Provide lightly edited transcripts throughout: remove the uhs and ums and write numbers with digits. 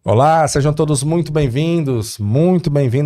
Olá, sejam todos muito bem-vindos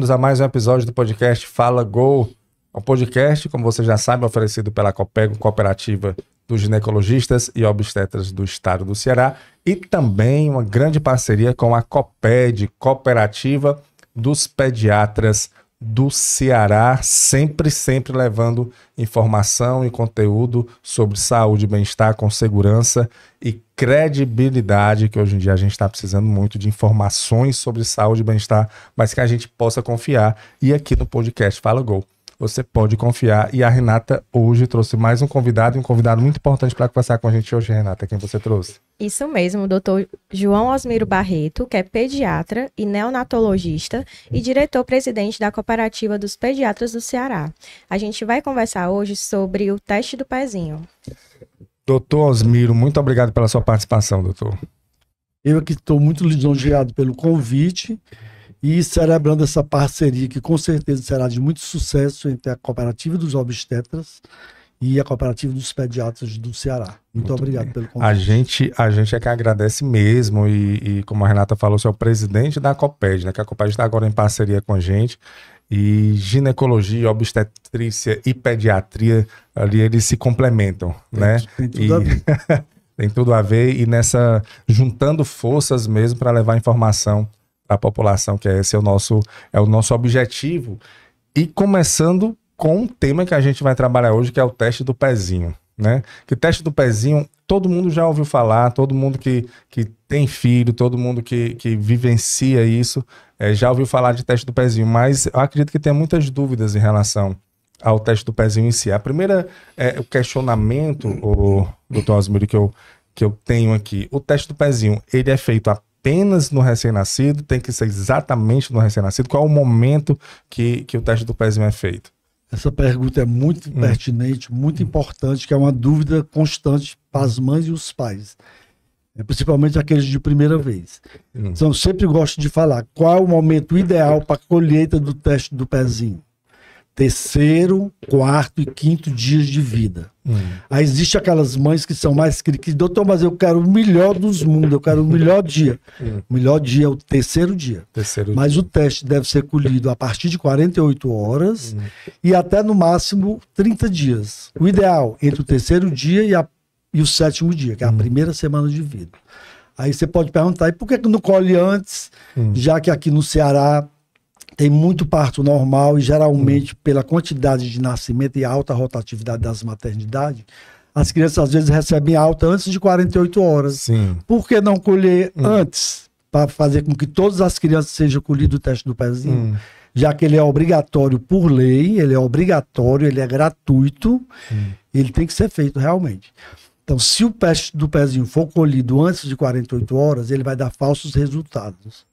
a mais um episódio do podcast Fala Go. Um podcast, como você já sabe, oferecido pela Copego, Cooperativa dos Ginecologistas e Obstetras do Estado do Ceará, e também uma grande parceria com a COPED, Cooperativa dos Pediatras do Ceará, sempre levando informação e conteúdo sobre saúde e bem-estar com segurança e credibilidade, que hoje em dia a gente está precisando muito de informações sobre saúde e bem-estar, mas que a gente possa confiar. E aqui no podcast Fala Go, você pode confiar. E a Renata hoje trouxe mais um convidado muito importante para conversar com a gente hoje. Renata, quem você trouxe? Isso mesmo, o doutor João Osmiro Barreto, que é pediatra e neonatologista e diretor-presidente da Cooperativa dos Pediatras do Ceará. A gente vai conversar hoje sobre o teste do pezinho. Doutor Osmiro, muito obrigado pela sua participação, doutor. Eu aqui estou muito lisonjeado pelo convite e celebrando essa parceria que com certeza será de muito sucesso entre a Cooperativa dos Obstetras e a Cooperativa dos Pediatras do Ceará. Muito obrigado pelo convite. A gente é que agradece mesmo e como a Renata falou, você é o presidente da COPED, né? Que a COPED está agora em parceria com a gente. E ginecologia, obstetrícia e pediatria, ali eles se complementam, né? Tem tudo a ver. Tem tudo a ver, e nessa, juntando forças mesmo para levar informação para a população, que esse é o nosso objetivo. E começando com um tema que a gente vai trabalhar hoje, que é o teste do pezinho, né? Que o teste do pezinho, todo mundo já ouviu falar, todo mundo que tem filho, todo mundo que vivencia isso, já ouviu falar de teste do pezinho, mas eu acredito que tem muitas dúvidas em relação ao teste do pezinho em si. A primeira, o questionamento, o doutor Osmiro, que eu tenho aqui, o teste do pezinho, ele é feito apenas no recém-nascido? Tem que ser exatamente no recém-nascido? Qual é o momento que o teste do pezinho é feito? Essa pergunta é muito pertinente, muito importante, que é uma dúvida constante para as mães e os pais, principalmente aqueles de primeira vez. Então, eu sempre gosto de falar qual é o momento ideal para a colheita do teste do pezinho. 3º, 4º e 5º dias de vida. Aí existe aquelas mães que são mais críticas, doutor, mas eu quero o melhor dos mundos, eu quero o melhor dia. O melhor dia é o 3º dia. Mas o teste deve ser colhido a partir de 48 horas e até no máximo 30 dias. O ideal, entre o 3º dia e o 7º dia, que é a primeira semana de vida. Aí você pode perguntar, e por que não colhe antes, já que aqui no Ceará tem muito parto normal e geralmente pela quantidade de nascimento e alta rotatividade das maternidades, as crianças às vezes recebem alta antes de 48 horas. Sim. Por que não colher antes, para fazer com que todas as crianças sejam colhidas o teste do pezinho? Já que ele é obrigatório por lei, ele é obrigatório, ele é gratuito, ele tem que ser feito realmente. Então, se o teste do pezinho for colhido antes de 48 horas, ele vai dar falsos resultados.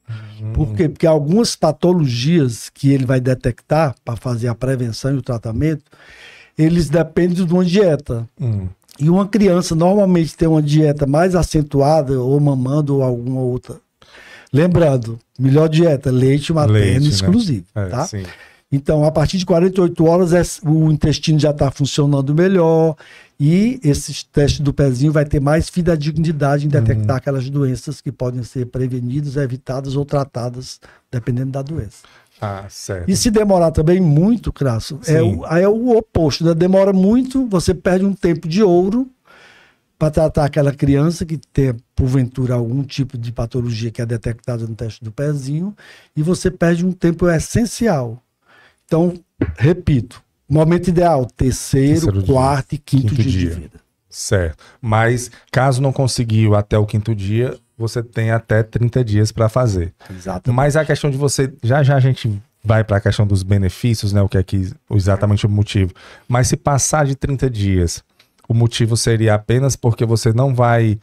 Por quê? Porque algumas patologias que ele vai detectar para fazer a prevenção e o tratamento, eles dependem de uma dieta. E uma criança normalmente tem uma dieta mais acentuada, ou mamando, ou alguma outra. Lembrando, melhor dieta, leite materno exclusivo. Né? Tá? Sim. Então, a partir de 48 horas, o intestino já está funcionando melhor e esse teste do pezinho vai ter mais fidedignidade em detectar aquelas doenças que podem ser prevenidas, evitadas ou tratadas, dependendo da doença. Ah, certo. E se demorar também muito, Crasso, é o oposto, né? Demora muito, você perde um tempo de ouro para tratar aquela criança que tem, porventura, algum tipo de patologia que é detectada no teste do pezinho, e você perde um tempo essencial. Então, repito, momento ideal, 3º, 4º e 5º dia de vida. Certo. Mas, caso não conseguiu até o 5º dia, você tem até 30 dias para fazer. Exatamente. Mas a questão de você... Já a gente vai para a questão dos benefícios, né? O que é que exatamente o motivo. Mas se passar de 30 dias, o motivo seria apenas porque você não vai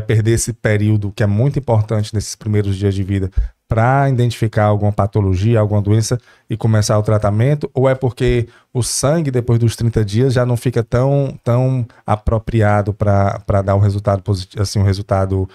perder esse período que é muito importante nesses primeiros dias de vida para identificar alguma patologia, alguma doença e começar o tratamento? Ou é porque o sangue, depois dos 30 dias, já não fica tão apropriado para dar um resultado positivo, assim, um resultado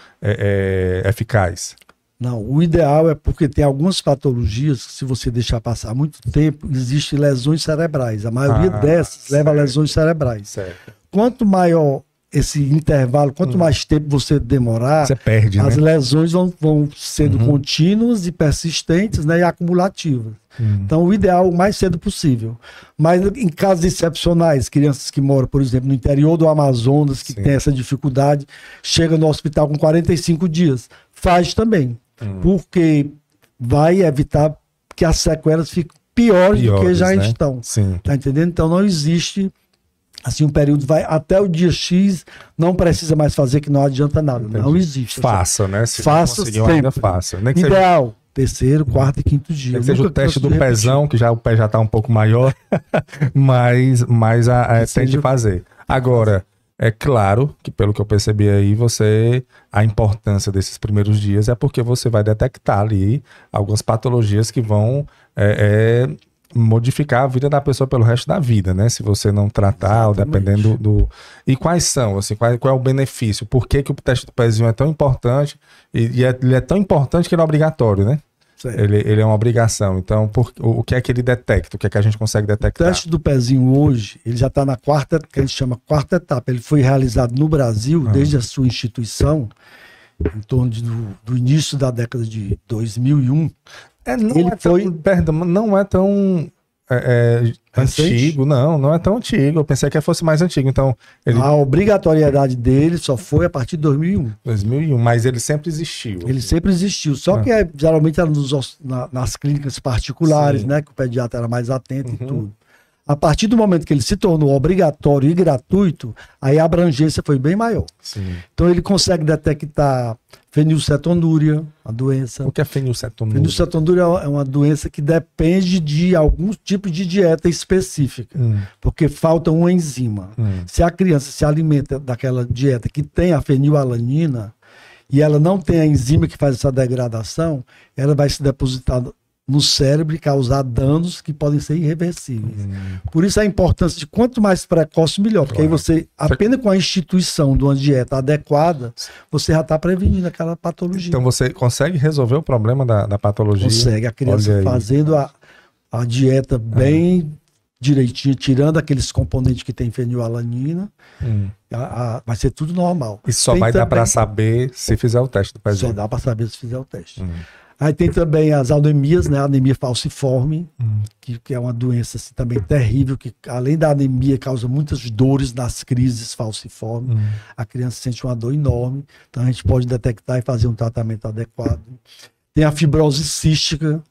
eficaz? Não, o ideal é porque tem algumas patologias que, se você deixar passar muito tempo, existem lesões cerebrais. A maioria dessas leva a lesões cerebrais. Certo. Quanto maior esse intervalo, quanto mais tempo você demorar, você perde, as né? lesões vão sendo contínuas e persistentes, né, e acumulativas. Então, o ideal é o mais cedo possível. Mas em casos excepcionais, crianças que moram, por exemplo, no interior do Amazonas, que tem essa dificuldade, chega no hospital com 45 dias. Faz também, porque vai evitar que as sequelas fiquem piores do que já estão. Sim. Tá entendendo? Então, não existe... Assim, um período vai até o dia X, não precisa mais fazer, que não adianta nada. Entendi. Não existe. Faça, né? Se faça não conseguiu, sempre. ainda faça. Nem que Ideal, terceiro, quarto e quinto dia. Nem que seja o teste do pezão, que já o pé já está um pouco maior, mas tem que fazer. Agora, é claro que, pelo que eu percebi aí, a importância desses primeiros dias é porque você vai detectar ali algumas patologias que vão modificar a vida da pessoa pelo resto da vida, né? Se você não tratar, ou dependendo do... E quais são, assim, qual é o benefício? Por que o teste do pezinho é tão importante? Ele é tão importante que ele é obrigatório, né? Ele é uma obrigação. Então, o que é que ele detecta? O que é que a gente consegue detectar? O teste do pezinho hoje, ele já está na quarta, que a gente chama quarta etapa. Ele foi realizado no Brasil, desde a sua instituição, em torno do início da década de 2001. Não é tão antigo, não é tão antigo. Eu pensei que fosse mais antigo. Então, a obrigatoriedade dele só foi a partir de 2001. 2001, mas ele sempre existiu. Ele sempre existiu, só que geralmente era nas clínicas particulares, né, que o pediatra era mais atento e tudo. A partir do momento que ele se tornou obrigatório e gratuito, aí a abrangência foi bem maior. Sim. Então ele consegue detectar fenilcetonúria, a doença. O que é fenilcetonúria? Fenilcetonúria é uma doença que depende de algum tipo de dieta específica, porque falta uma enzima. Se a criança se alimenta daquela dieta que tem a fenilalanina e ela não tem a enzima que faz essa degradação, ela vai se depositar no cérebro e causar danos que podem ser irreversíveis. Por isso a importância de quanto mais precoce, melhor. Porque aí você, apenas com a instituição de uma dieta adequada, você já está prevenindo aquela patologia. Então você consegue resolver o problema da patologia? Consegue. A criança fazendo a dieta bem direitinho, tirando aqueles componentes que tem fenilalanina, vai ser tudo normal. E só vai dar para saber se fizer o teste do pezinho? Só dá para saber se fizer o teste. Aí tem também as anemias, né? A anemia falciforme, que é uma doença assim, também terrível, que além da anemia causa muitas dores nas crises falciformes. A criança sente uma dor enorme, então a gente pode detectar e fazer um tratamento adequado. Tem a fibrose cística,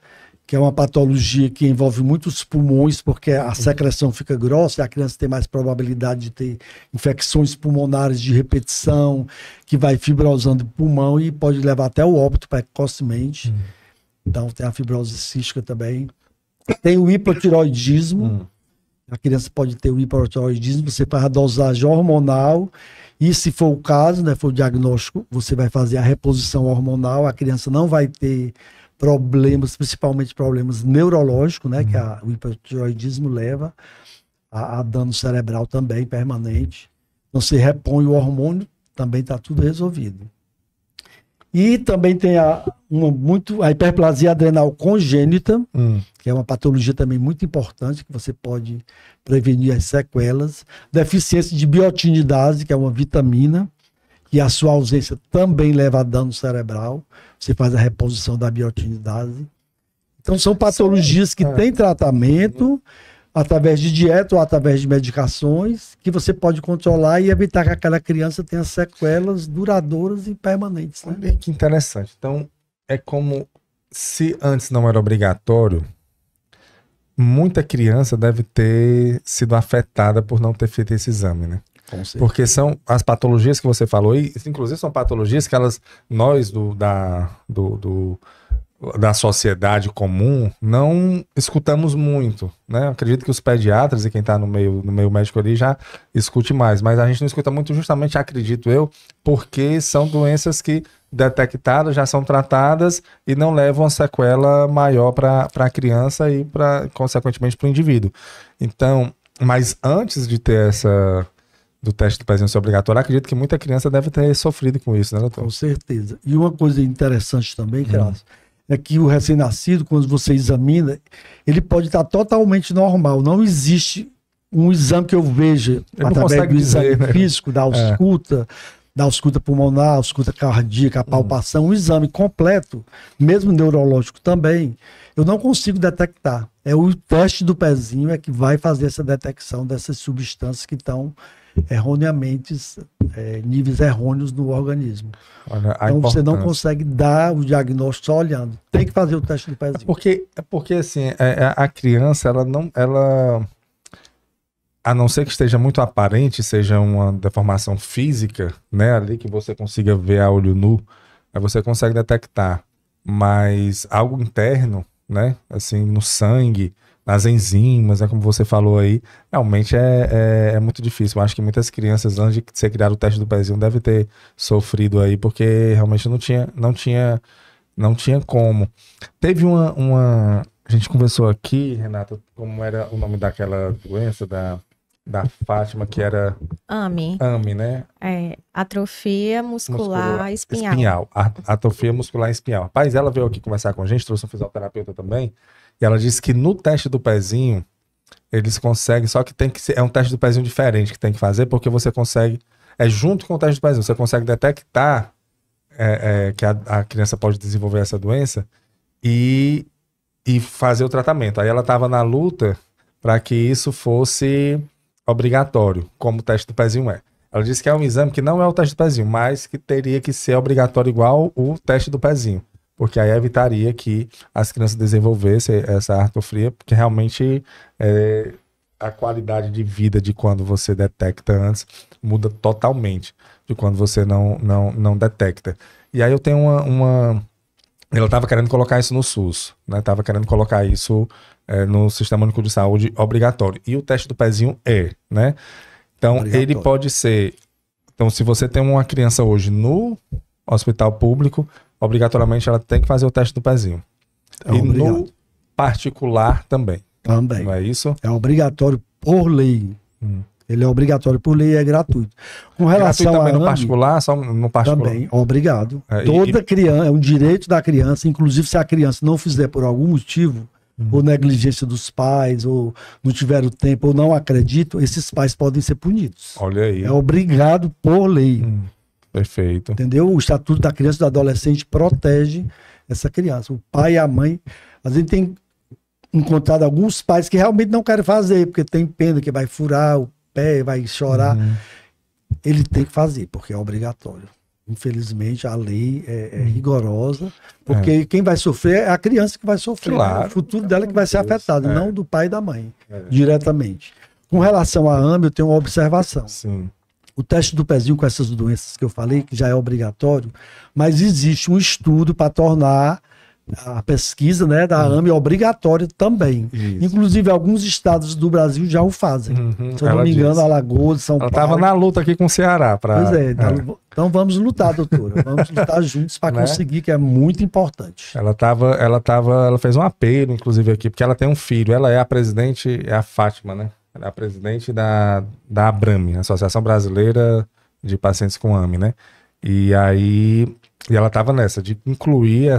que é uma patologia que envolve muitos pulmões, porque a secreção fica grossa e a criança tem mais probabilidade de ter infecções pulmonares de repetição, que vai fibrosando o pulmão e pode levar até o óbito precocemente. Então tem a fibrose cística também. Tem o hipotireoidismo. A criança pode ter o hipotireoidismo, você faz a dosagem hormonal e, se for o caso, né, for o diagnóstico, você vai fazer a reposição hormonal, a criança não vai ter problemas, principalmente problemas neurológicos, né, que o hipotireoidismo leva a dano cerebral também permanente. Então você repõe o hormônio, também está tudo resolvido. E também tem a hiperplasia adrenal congênita, que é uma patologia também muito importante, que você pode prevenir as sequelas. Deficiência de biotinidase, que é uma vitamina, e a sua ausência também leva a dano cerebral. Você faz a reposição da biotinidase. Então são patologias que têm tratamento através de dieta ou através de medicações que você pode controlar e evitar que aquela criança tenha sequelas duradouras e permanentes. Né? Olha que interessante. Então é como se antes não era obrigatório, muita criança deve ter sido afetada por não ter feito esse exame, né? Porque são as patologias que você falou, e inclusive são patologias que nós da sociedade comum não escutamos muito, né? Acredito que os pediatras e quem está no meio médico ali já escute mais, mas a gente não escuta muito justamente, acredito eu, porque são doenças que detectadas já são tratadas e não levam a sequela maior para a criança e consequentemente para o indivíduo. Então, mas antes de ter do teste do pezinho ser obrigatório, acredito que muita criança deve ter sofrido com isso, né, doutor? Com certeza. E uma coisa interessante também, Carlos, é que o recém-nascido, quando você examina, ele pode estar totalmente normal. Não existe um exame que eu vejo através do exame físico, da ausculta pulmonar, ausculta cardíaca, a palpação, um exame completo, mesmo neurológico também, eu não consigo detectar. É o teste do pezinho é que vai fazer essa detecção dessas substâncias que estão erroneamente, níveis errôneos no organismo. Olha, então você não consegue dar o diagnóstico só olhando. Tem que fazer o teste do pezinho. É porque assim, a criança, ela, a não ser que esteja muito aparente, seja uma deformação física, né, ali que você consiga ver a olho nu, aí você consegue detectar. Mas algo interno, né, assim, no sangue, nas enzimas, como você falou aí, realmente é muito difícil. Eu acho que muitas crianças, antes de ser criado o teste do pezinho, devem ter sofrido aí, porque realmente não tinha como. Teve uma... A gente conversou aqui, Renata, como era o nome daquela doença da Fátima, que era... AME. AME, né? Atrofia muscular espinhal. Atrofia muscular espinhal. Rapaz, ela veio aqui conversar com a gente, trouxe um fisioterapeuta também, e ela disse que no teste do pezinho, eles conseguem, só que tem que ser, é um teste do pezinho diferente que tem que fazer, porque você consegue, junto com o teste do pezinho, você consegue detectar que a criança pode desenvolver essa doença e fazer o tratamento. Aí ela estava na luta para que isso fosse obrigatório, como o teste do pezinho é. Ela disse que é um exame que não é o teste do pezinho, mas que teria que ser obrigatório igual o teste do pezinho, porque aí evitaria que as crianças desenvolvessem essa artrofia, porque realmente a qualidade de vida de quando você detecta antes muda totalmente de quando você não detecta. E aí eu tenho ela estava querendo colocar isso no SUS, né? Estava querendo colocar isso no Sistema Único de Saúde obrigatório. E o teste do pezinho né? Então, ele pode ser... Então, se você tem uma criança hoje no hospital público, obrigatoriamente ela tem que fazer o teste do pezinho. E no particular também. Também. Não é isso? É obrigatório por lei. Ele é obrigatório por lei e é gratuito. Com relação gratuito também no particular, só no particular? Também, obrigado. Toda criança, é um direito da criança, inclusive se a criança não fizer por algum motivo, ou negligência dos pais, ou não tiver o tempo, ou não acreditam, esses pais podem ser punidos. Olha aí. É obrigado por lei. Perfeito. Entendeu? O Estatuto da Criança e do Adolescente protege essa criança. O pai e a mãe, a gente tem encontrado alguns pais que realmente não querem fazer, porque tem pena que vai furar o pé, vai chorar. Ele tem que fazer, porque é obrigatório. Infelizmente, a lei é rigorosa, porque quem vai sofrer é a criança que vai sofrer. Claro. Né? O futuro dela que vai ser afetado, não do pai e da mãe, diretamente. Com relação à AME, eu tenho uma observação. Sim. O teste do pezinho com essas doenças que eu falei, que já é obrigatório, mas existe um estudo para tornar a pesquisa, né, da AME obrigatória também. Isso. Inclusive, alguns estados do Brasil já o fazem. Se eu não me engano, Alagoas, São Paulo. Ela estava na luta aqui com o Ceará. Pois é. Então vamos lutar, doutora. Vamos lutar juntos para conseguir, que é muito importante. Ela fez um apelo, inclusive, aqui, porque ela tem um filho. Ela é a presidente, é a Fátima, né? Ela é a presidente da ABRAME, Associação Brasileira de Pacientes com AME, né? E ela estava nessa, de incluir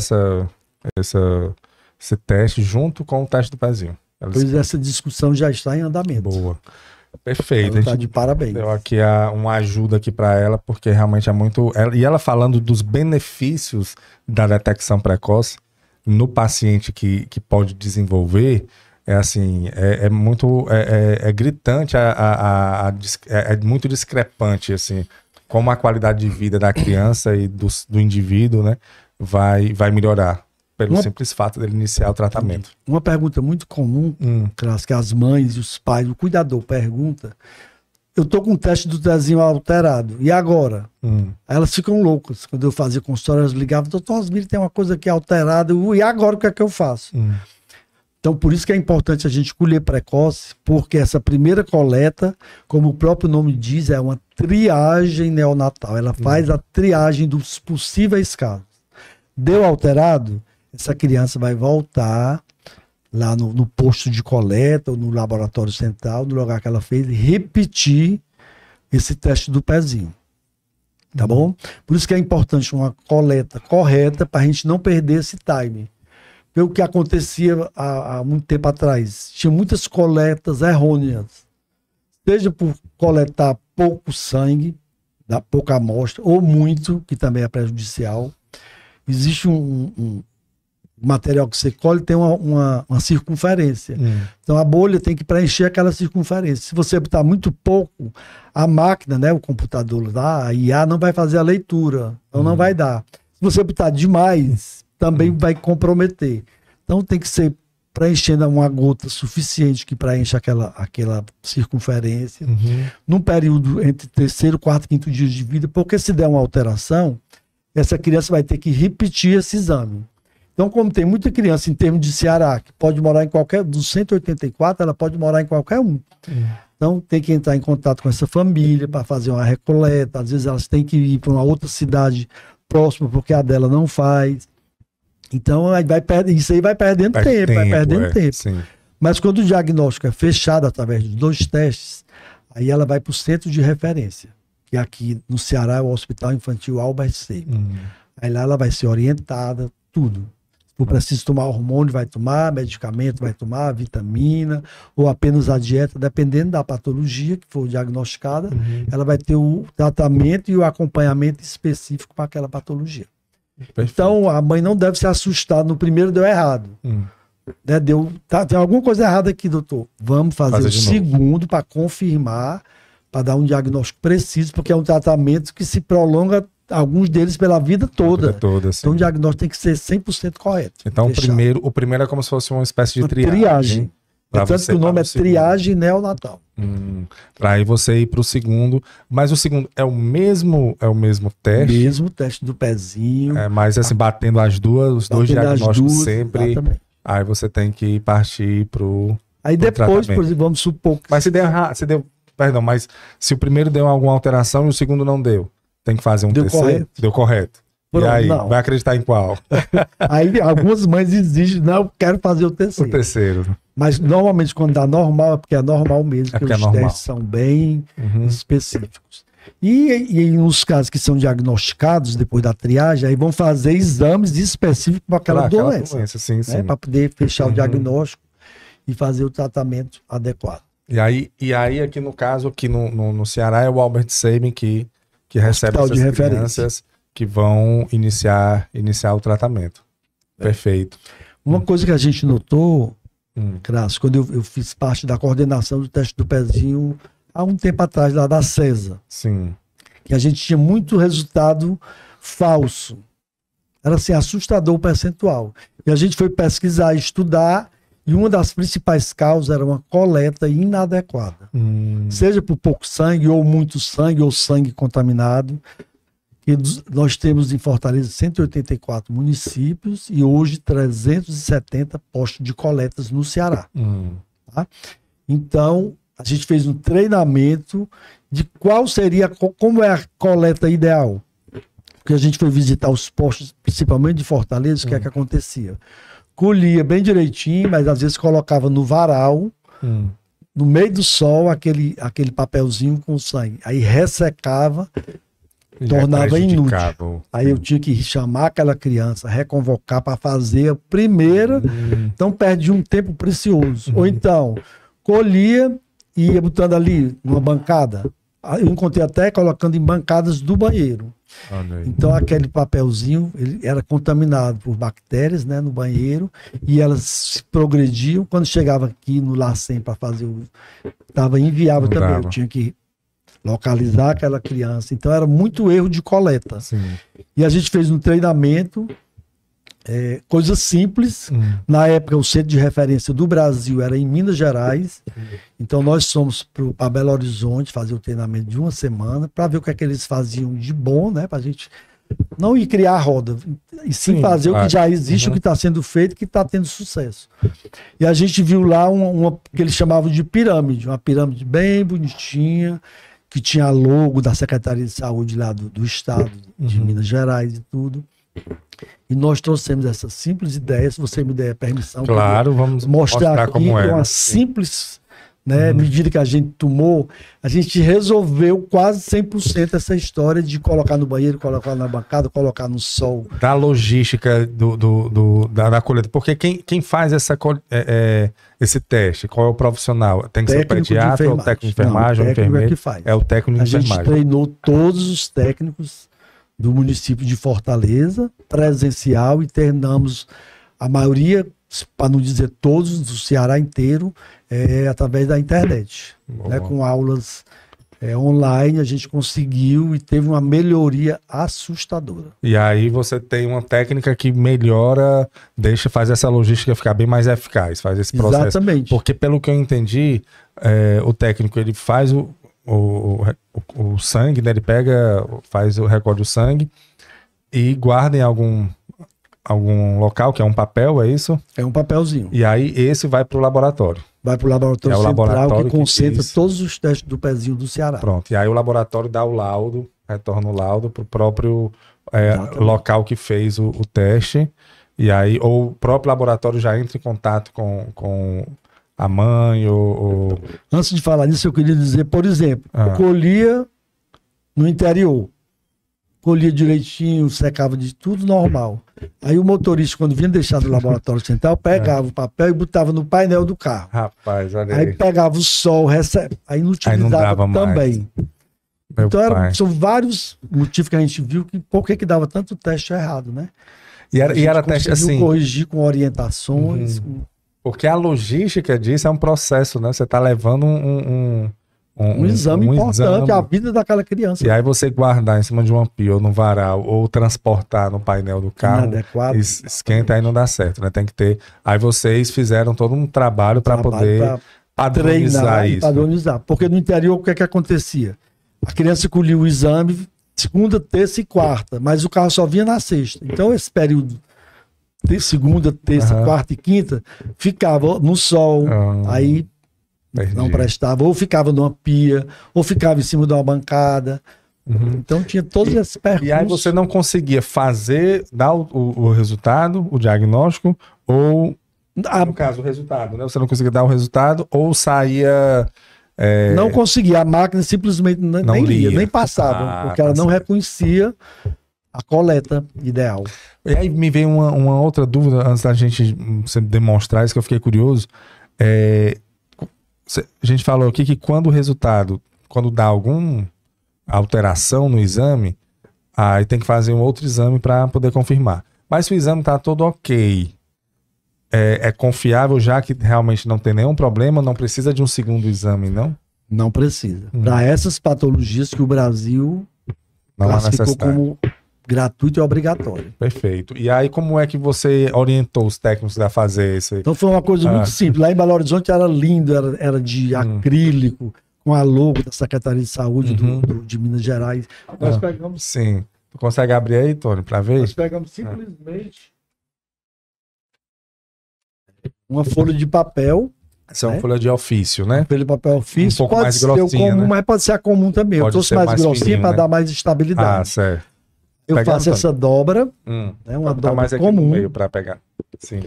esse teste junto com o teste do pezinho. Pois essa discussão já está em andamento. Boa. Perfeito. Ela está de parabéns. Deu aqui uma ajuda aqui para ela, porque realmente é muito... E ela falando dos benefícios da detecção precoce no paciente que pode desenvolver, é muito... É gritante, é muito discrepante, assim, como a qualidade de vida da criança e do indivíduo, né, vai melhorar. Pelo simples fato dele iniciar o tratamento. Uma pergunta muito comum, que as mães e os pais, o cuidador pergunta, eu tô com o teste do pezinho alterado, e agora? Aí elas ficam loucas. Quando eu fazia consultório, elas ligavam, doutor Osmir, tem uma coisa aqui alterada, e agora o que é que eu faço? Então, por isso que é importante a gente colher precoce, porque essa primeira coleta, como o próprio nome diz, é uma triagem neonatal. Ela faz a triagem dos possíveis casos. Deu alterado? Essa criança vai voltar lá no posto de coleta ou no laboratório central, no lugar que ela fez, e repetir esse teste do pezinho. Tá bom? Por isso que é importante uma coleta correta para a gente não perder esse time. Porque o que acontecia há muito tempo atrás, tinha muitas coletas errôneas. seja por coletar pouco sangue, dar pouca amostra, ou muito, que também é prejudicial. Existe um material que você colhe, tem uma circunferência. Então a bolha tem que preencher aquela circunferência. Se você botar muito pouco, a máquina, né, o computador lá, a IA não vai fazer a leitura, então não vai dar. Se você botar demais, também vai comprometer. Então tem que ser preenchendo uma gota suficiente que preencha aquela circunferência, num período entre 3º, 4º, 5º dias de vida, porque se der uma alteração, essa criança vai ter que repetir esse exame. Então, como tem muita criança em termos de Ceará, que pode morar em qualquer, dos 184, ela pode morar em qualquer um. Então, tem que entrar em contato com essa família para fazer uma recoleta, às vezes elas têm que ir para uma outra cidade próxima, porque a dela não faz. Então, isso aí vai perdendo tempo. Sim. Mas quando o diagnóstico é fechado através de 2 testes, aí ela vai para o centro de referência, que aqui no Ceará é o Hospital Infantil Albert Sabin. Aí lá ela vai ser orientada, tudo. Se for preciso tomar hormônio, vai tomar, medicamento vai tomar, vitamina, ou apenas a dieta, dependendo da patologia que for diagnosticada, ela vai ter o tratamento e o acompanhamento específico para aquela patologia. Perfeito. Então, a mãe não deve se assustar. No primeiro deu errado. Né? Tem alguma coisa errada aqui, doutor. Vamos fazer o segundo para confirmar, para dar um diagnóstico preciso, porque é um tratamento que se prolonga, alguns deles pela vida toda. Então, o diagnóstico tem que ser 100% correto. Então, o primeiro é como se fosse uma espécie de triagem. Tanto que o nome é triagem neonatal. Para aí você ir para o segundo. Mas o segundo é o mesmo teste? Mesmo teste do pezinho. Mas assim, batendo os dois diagnósticos sempre. Exatamente. Aí você tem que partir para o Aí depois, por exemplo, vamos supor que... Mas mas se o primeiro deu alguma alteração e o segundo não deu, tem que fazer um terceiro? Deu correto. Pronto, e aí, vai acreditar em qual? Aí algumas mães exigem, não, eu quero fazer o terceiro. O terceiro. Mas normalmente quando dá normal, é porque é normal mesmo, porque os testes são bem específicos. E nos casos que são diagnosticados depois da triagem, aí vão fazer exames específicos para aquela doença. Sim. Para poder fechar o diagnóstico e fazer o tratamento adequado. E aí aqui no caso, aqui no Ceará, é o Albert Sabin que recebe essas crianças que vão iniciar o tratamento. Perfeito. Uma coisa que a gente notou, Crasso, quando eu fiz parte da coordenação do teste do pezinho há um tempo atrás, lá da CESA. Sim. Que a gente tinha muito resultado falso. Era assim, assustador o percentual. E a gente foi pesquisar, estudar, e uma das principais causas era uma coleta inadequada. Seja por pouco sangue, ou muito sangue, ou sangue contaminado. E nós temos em Fortaleza 184 municípios e hoje 370 postos de coletas no Ceará. Tá? Então, a gente fez um treinamento de qual seria, como é a coleta ideal. Porque a gente foi visitar os postos, principalmente de Fortaleza, o que é que acontecia? Colhia bem direitinho, mas às vezes colocava no varal, no meio do sol, aquele papelzinho com sangue. Aí ressecava, tornava inútil. Aí eu tinha que chamar aquela criança, reconvocar para fazer a primeira, então perde um tempo precioso. Ou então, colhia e ia botando ali numa bancada. Eu encontrei até colocando em bancadas do banheiro. Então aquele papelzinho ele era contaminado por bactérias, né, no banheiro, e elas progrediam. Quando chegava aqui no LACEN para fazer estava inviável também. Eu tinha que localizar aquela criança. Então era muito erro de coleta. Sim. E a gente fez um treinamento, coisa simples. Na época o centro de referência do Brasil era em Minas Gerais. Então nós fomos para Belo Horizonte fazer o treinamento de uma semana para ver o que é que eles faziam de bom, né? Para a gente não ir criar a roda, e sim fazer o que já existe, o que está sendo feito, que está tendo sucesso. E a gente viu lá uma que eles chamavam de pirâmide, uma pirâmide bem bonitinha, que tinha logo da Secretaria de Saúde lá do estado de Minas Gerais e tudo. E nós trouxemos essa simples ideia, se você me der permissão. Claro, vamos mostrar aqui como é. Uma simples né? Medida que a gente tomou, a gente resolveu quase 100% essa história de colocar no banheiro, colocar na bancada, colocar no sol. Da logística da coleta. Porque quem faz esse teste? Qual é o profissional? Tem que ser o pediatra ou o técnico de enfermagem? Não, o técnico enfermeiro? é que faz. É o técnico de enfermagem. A gente treinou todos os técnicos do município de Fortaleza, presencial, e treinamos a maioria, para não dizer todos, do Ceará inteiro, através da internet. Né, com aulas online, a gente conseguiu e teve uma melhoria assustadora. E aí você tem uma técnica que melhora, faz essa logística ficar bem mais eficaz, faz esse processo. Exatamente. Porque pelo que eu entendi, o técnico ele faz o sangue, né? Ele faz o recorde do sangue e guarda em algum local, que é um papel, é isso? É um papelzinho. E aí esse vai para o laboratório. Vai para o laboratório central, que concentra todos os testes do pezinho do Ceará. Pronto. E aí o laboratório dá o laudo, retorna o laudo para o próprio local que fez o teste. E aí, ou o próprio laboratório já entra em contato com a mãe ou... Antes de falar nisso, eu queria dizer, por exemplo, eu colhia no interior. Colhia direitinho, secava de tudo normal. Aí o motorista, quando vinha deixar do laboratório central, pegava o papel e botava no painel do carro. Rapaz, olha aí. Aí pegava o sol, aí não utilizava também. Então são vários motivos que a gente viu que por que dava tanto teste errado, né? E era teste assim... corrigir com orientações. Porque a logística disso é um processo, né? Você está levando um exame importante, a vida daquela criança. E aí você guardar em cima de uma pia ou no varal, ou transportar no painel do carro, esquenta, aí não dá certo, né? Tem que ter... Aí vocês fizeram todo um trabalho para poder padronizar isso. Padronizar. Porque no interior, o que é que acontecia? A criança colhia o exame segunda, terça e quarta, mas o carro só vinha na sexta. Então esse período de segunda, terça, quarta e quinta ficava no sol, aí não prestava, ou ficava numa pia, ou ficava em cima de uma bancada. Então tinha todos esses percursos. E aí você não conseguia dar o resultado, o diagnóstico, ou no caso o resultado, né? Você não conseguia dar o resultado, ou saía... Não conseguia, a máquina simplesmente nem lia, nem passava, porque ela não reconhecia a coleta ideal. E aí me veio uma outra dúvida, antes da gente demonstrar isso, que eu fiquei curioso. A gente falou aqui que quando dá alguma alteração no exame, aí tem que fazer um outro exame para poder confirmar. Mas se o exame está todo ok, é confiável, já que realmente não tem nenhum problema, não precisa de um segundo exame, não? Não precisa. Para essas patologias que o Brasil classificou como gratuito e obrigatório. Perfeito. E aí, como é que você orientou os técnicos a fazer isso? Então foi uma coisa muito simples. Lá em Belo Horizonte era lindo, era de acrílico, com a logo da Secretaria de Saúde de Minas Gerais. Nós pegamos... Sim. Tu consegue abrir aí, Tony, para ver? Nós pegamos simplesmente uma folha de papel. Essa é uma folha de ofício, né? Folha de papel ofício. Um pouco mais grossinha, comum, né? mas pode ser a comum também. Eu trouxe mais grossinha para dar mais estabilidade. Ah, certo. Eu faço essa dobra, né, uma dobra mais aqui comum. no meio para pegar. Sim.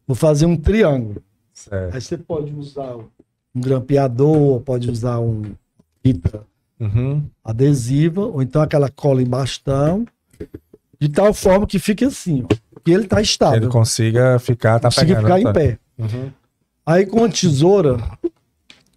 Vou fazer um triângulo. Certo. Aí você pode usar um grampeador, pode usar fita adesiva, ou então aquela cola em bastão, de tal forma que fique assim, ó, que ele tá estável. Ele consiga ficar, ficar em pé. Aí com a tesoura,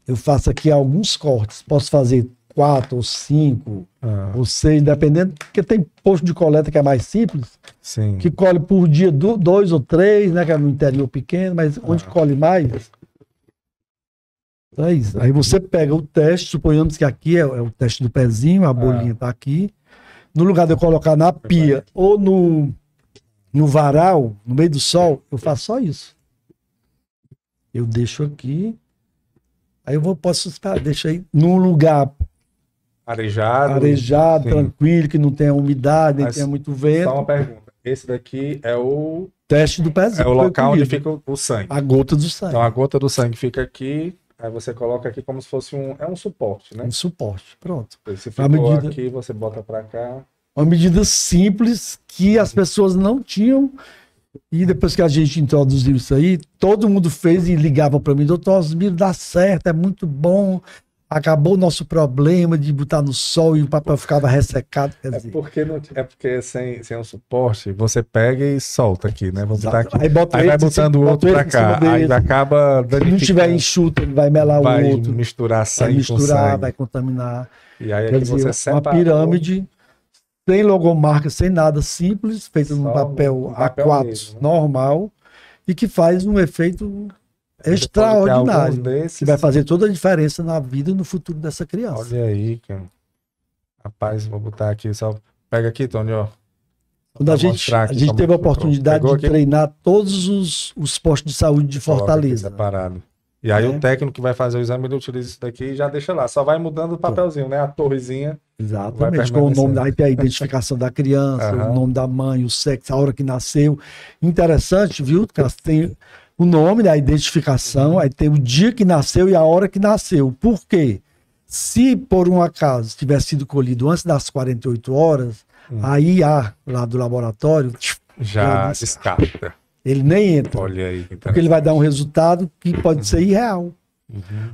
eu faço aqui alguns cortes. Posso fazer 4 ou 5 ou 6, dependendo, porque tem posto de coleta que é mais simples, sim, que colhe por dia 2 ou 3, né, que é no interior pequeno, mas onde colhe mais, é isso. Aí você pega o teste, suponhamos que aqui é o teste do pezinho, a bolinha tá aqui, no lugar de eu colocar na pia ou no varal, no meio do sol, eu faço só isso. Eu deixo aqui, aí posso deixar aí num lugar arejado, tranquilo, que não tenha umidade, nem tenha muito vento. Só uma pergunta. Esse daqui é o teste do pezinho. É o local onde fica o sangue. A gota do sangue. Então a gota do sangue fica aqui, aí você coloca aqui como se fosse um suporte, né? Um suporte, pronto. Se ficou aqui, você bota para cá. Uma medida simples que as pessoas não tinham E depois que a gente introduziu isso aí, todo mundo fez e ligava para mim, doutor Osmiro, dá certo, é muito bom. Acabou o nosso problema de botar no sol e o papel ficava ressecado. Quer dizer, porque sem um suporte, você pega e solta aqui, né? Vou botar aqui. Aí, vai botando o outro pra cá. Aí acaba danificando. Se não tiver enxuto, ele vai melar o outro. Vai misturar sangue vai misturar, com sangue. vai contaminar. E aí quer aqui dizer, você separa. Uma pirâmide sem logomarca, sem nada, simples, feita num papel A4 mesmo, né? Normal, e que faz um efeito extraordinário, que vai fazer toda a diferença na vida e no futuro dessa criança. Olha aí, cara. Rapaz, vou botar aqui só. Pega aqui, Tony, ó. Quando a gente teve a oportunidade de treinar todos os postos de saúde de Fortaleza. Separado. E aí o técnico que vai fazer o exame, ele utiliza isso daqui e já deixa lá. Só vai mudando o papelzinho, né? A torrezinha. Exatamente, com o nome, aí tem a identificação da criança, o nome da mãe, o sexo, a hora que nasceu. Interessante, viu? Tem o nome, né, a identificação, aí tem o dia que nasceu e a hora que nasceu. Por quê? Se por um acaso tivesse sido colhido antes das 48 horas, a IA lá do laboratório já descarta. Ele nem entra. Olha aí. Porque ele vai dar um resultado que pode ser irreal.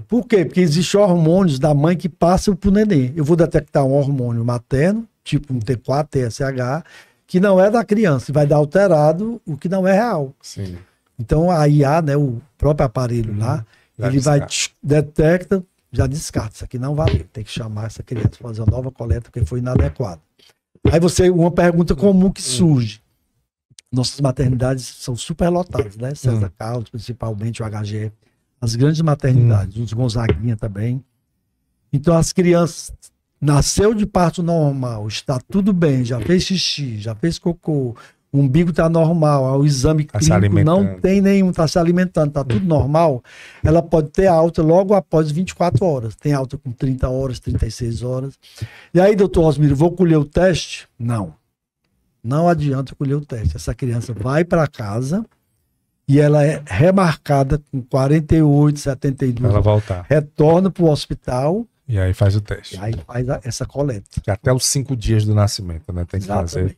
Por quê? Porque existem hormônios da mãe que passam para o neném. Eu vou detectar um hormônio materno, tipo um T4, TSH, que não é da criança, e vai dar alterado o que não é real. Sim. Então a IA, né, o próprio aparelho lá, ele vai, detecta, já descarta. Isso aqui não valeu. Tem que chamar essa criança para fazer uma nova coleta porque foi inadequado. Aí uma pergunta comum que surge. Nossas maternidades são superlotadas, né? César Carlos, principalmente o HGF. As grandes maternidades, os Gonzaguinha também. Então as crianças nasceu de parto normal, está tudo bem, já fez xixi, já fez cocô, o umbigo está normal, o exame clínico não tem nenhum, está se alimentando, está tudo normal, ela pode ter alta logo após 24 horas. Tem alta com 30 horas, 36 horas. E aí, doutor Osmiro, vou colher o teste? Não. Não adianta colher o teste. Essa criança vai para casa e ela é remarcada com 48, 72. Ela voltar. Retorna para o hospital. E aí faz o teste. E aí faz essa coleta. Até os 5 dias do nascimento, né? Tem que fazer.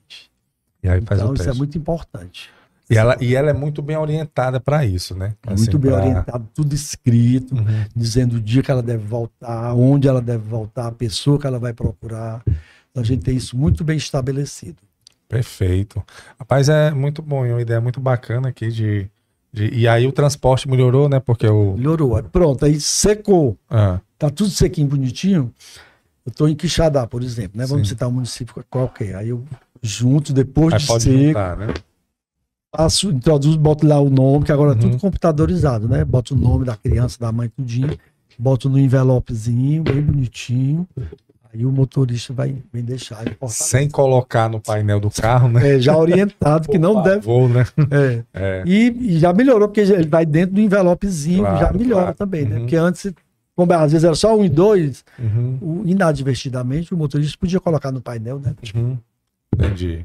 E aí faz o teste. Isso é muito importante. E ela é muito bem orientada para isso, né? Assim, muito bem orientada, tudo escrito, dizendo o dia que ela deve voltar, onde ela deve voltar, a pessoa que ela vai procurar. Então, a gente tem isso muito bem estabelecido. Perfeito. Rapaz, é muito bom, é uma ideia muito bacana aqui e aí o transporte melhorou, né? Porque Melhorou. Pronto, aí secou. Tá tudo sequinho, bonitinho. Eu tô em Quixadá, por exemplo, né? Vamos citar um município qualquer. Aí eu junto, depois de seco, juntar, né? Introduzo, boto lá o nome, que agora é tudo computadorizado, né? Boto o nome da criança, da mãe, tudinho. Boto no envelopezinho, bem bonitinho. Aí o motorista vem deixar. Sem colocar no painel do carro, né? Já orientado, que não deve. Né? E já melhorou, porque ele vai dentro do envelopezinho, claro, já melhora também, né? Porque antes, como às vezes era só 1 e 2, inadvertidamente o motorista podia colocar no painel, né? Entendi.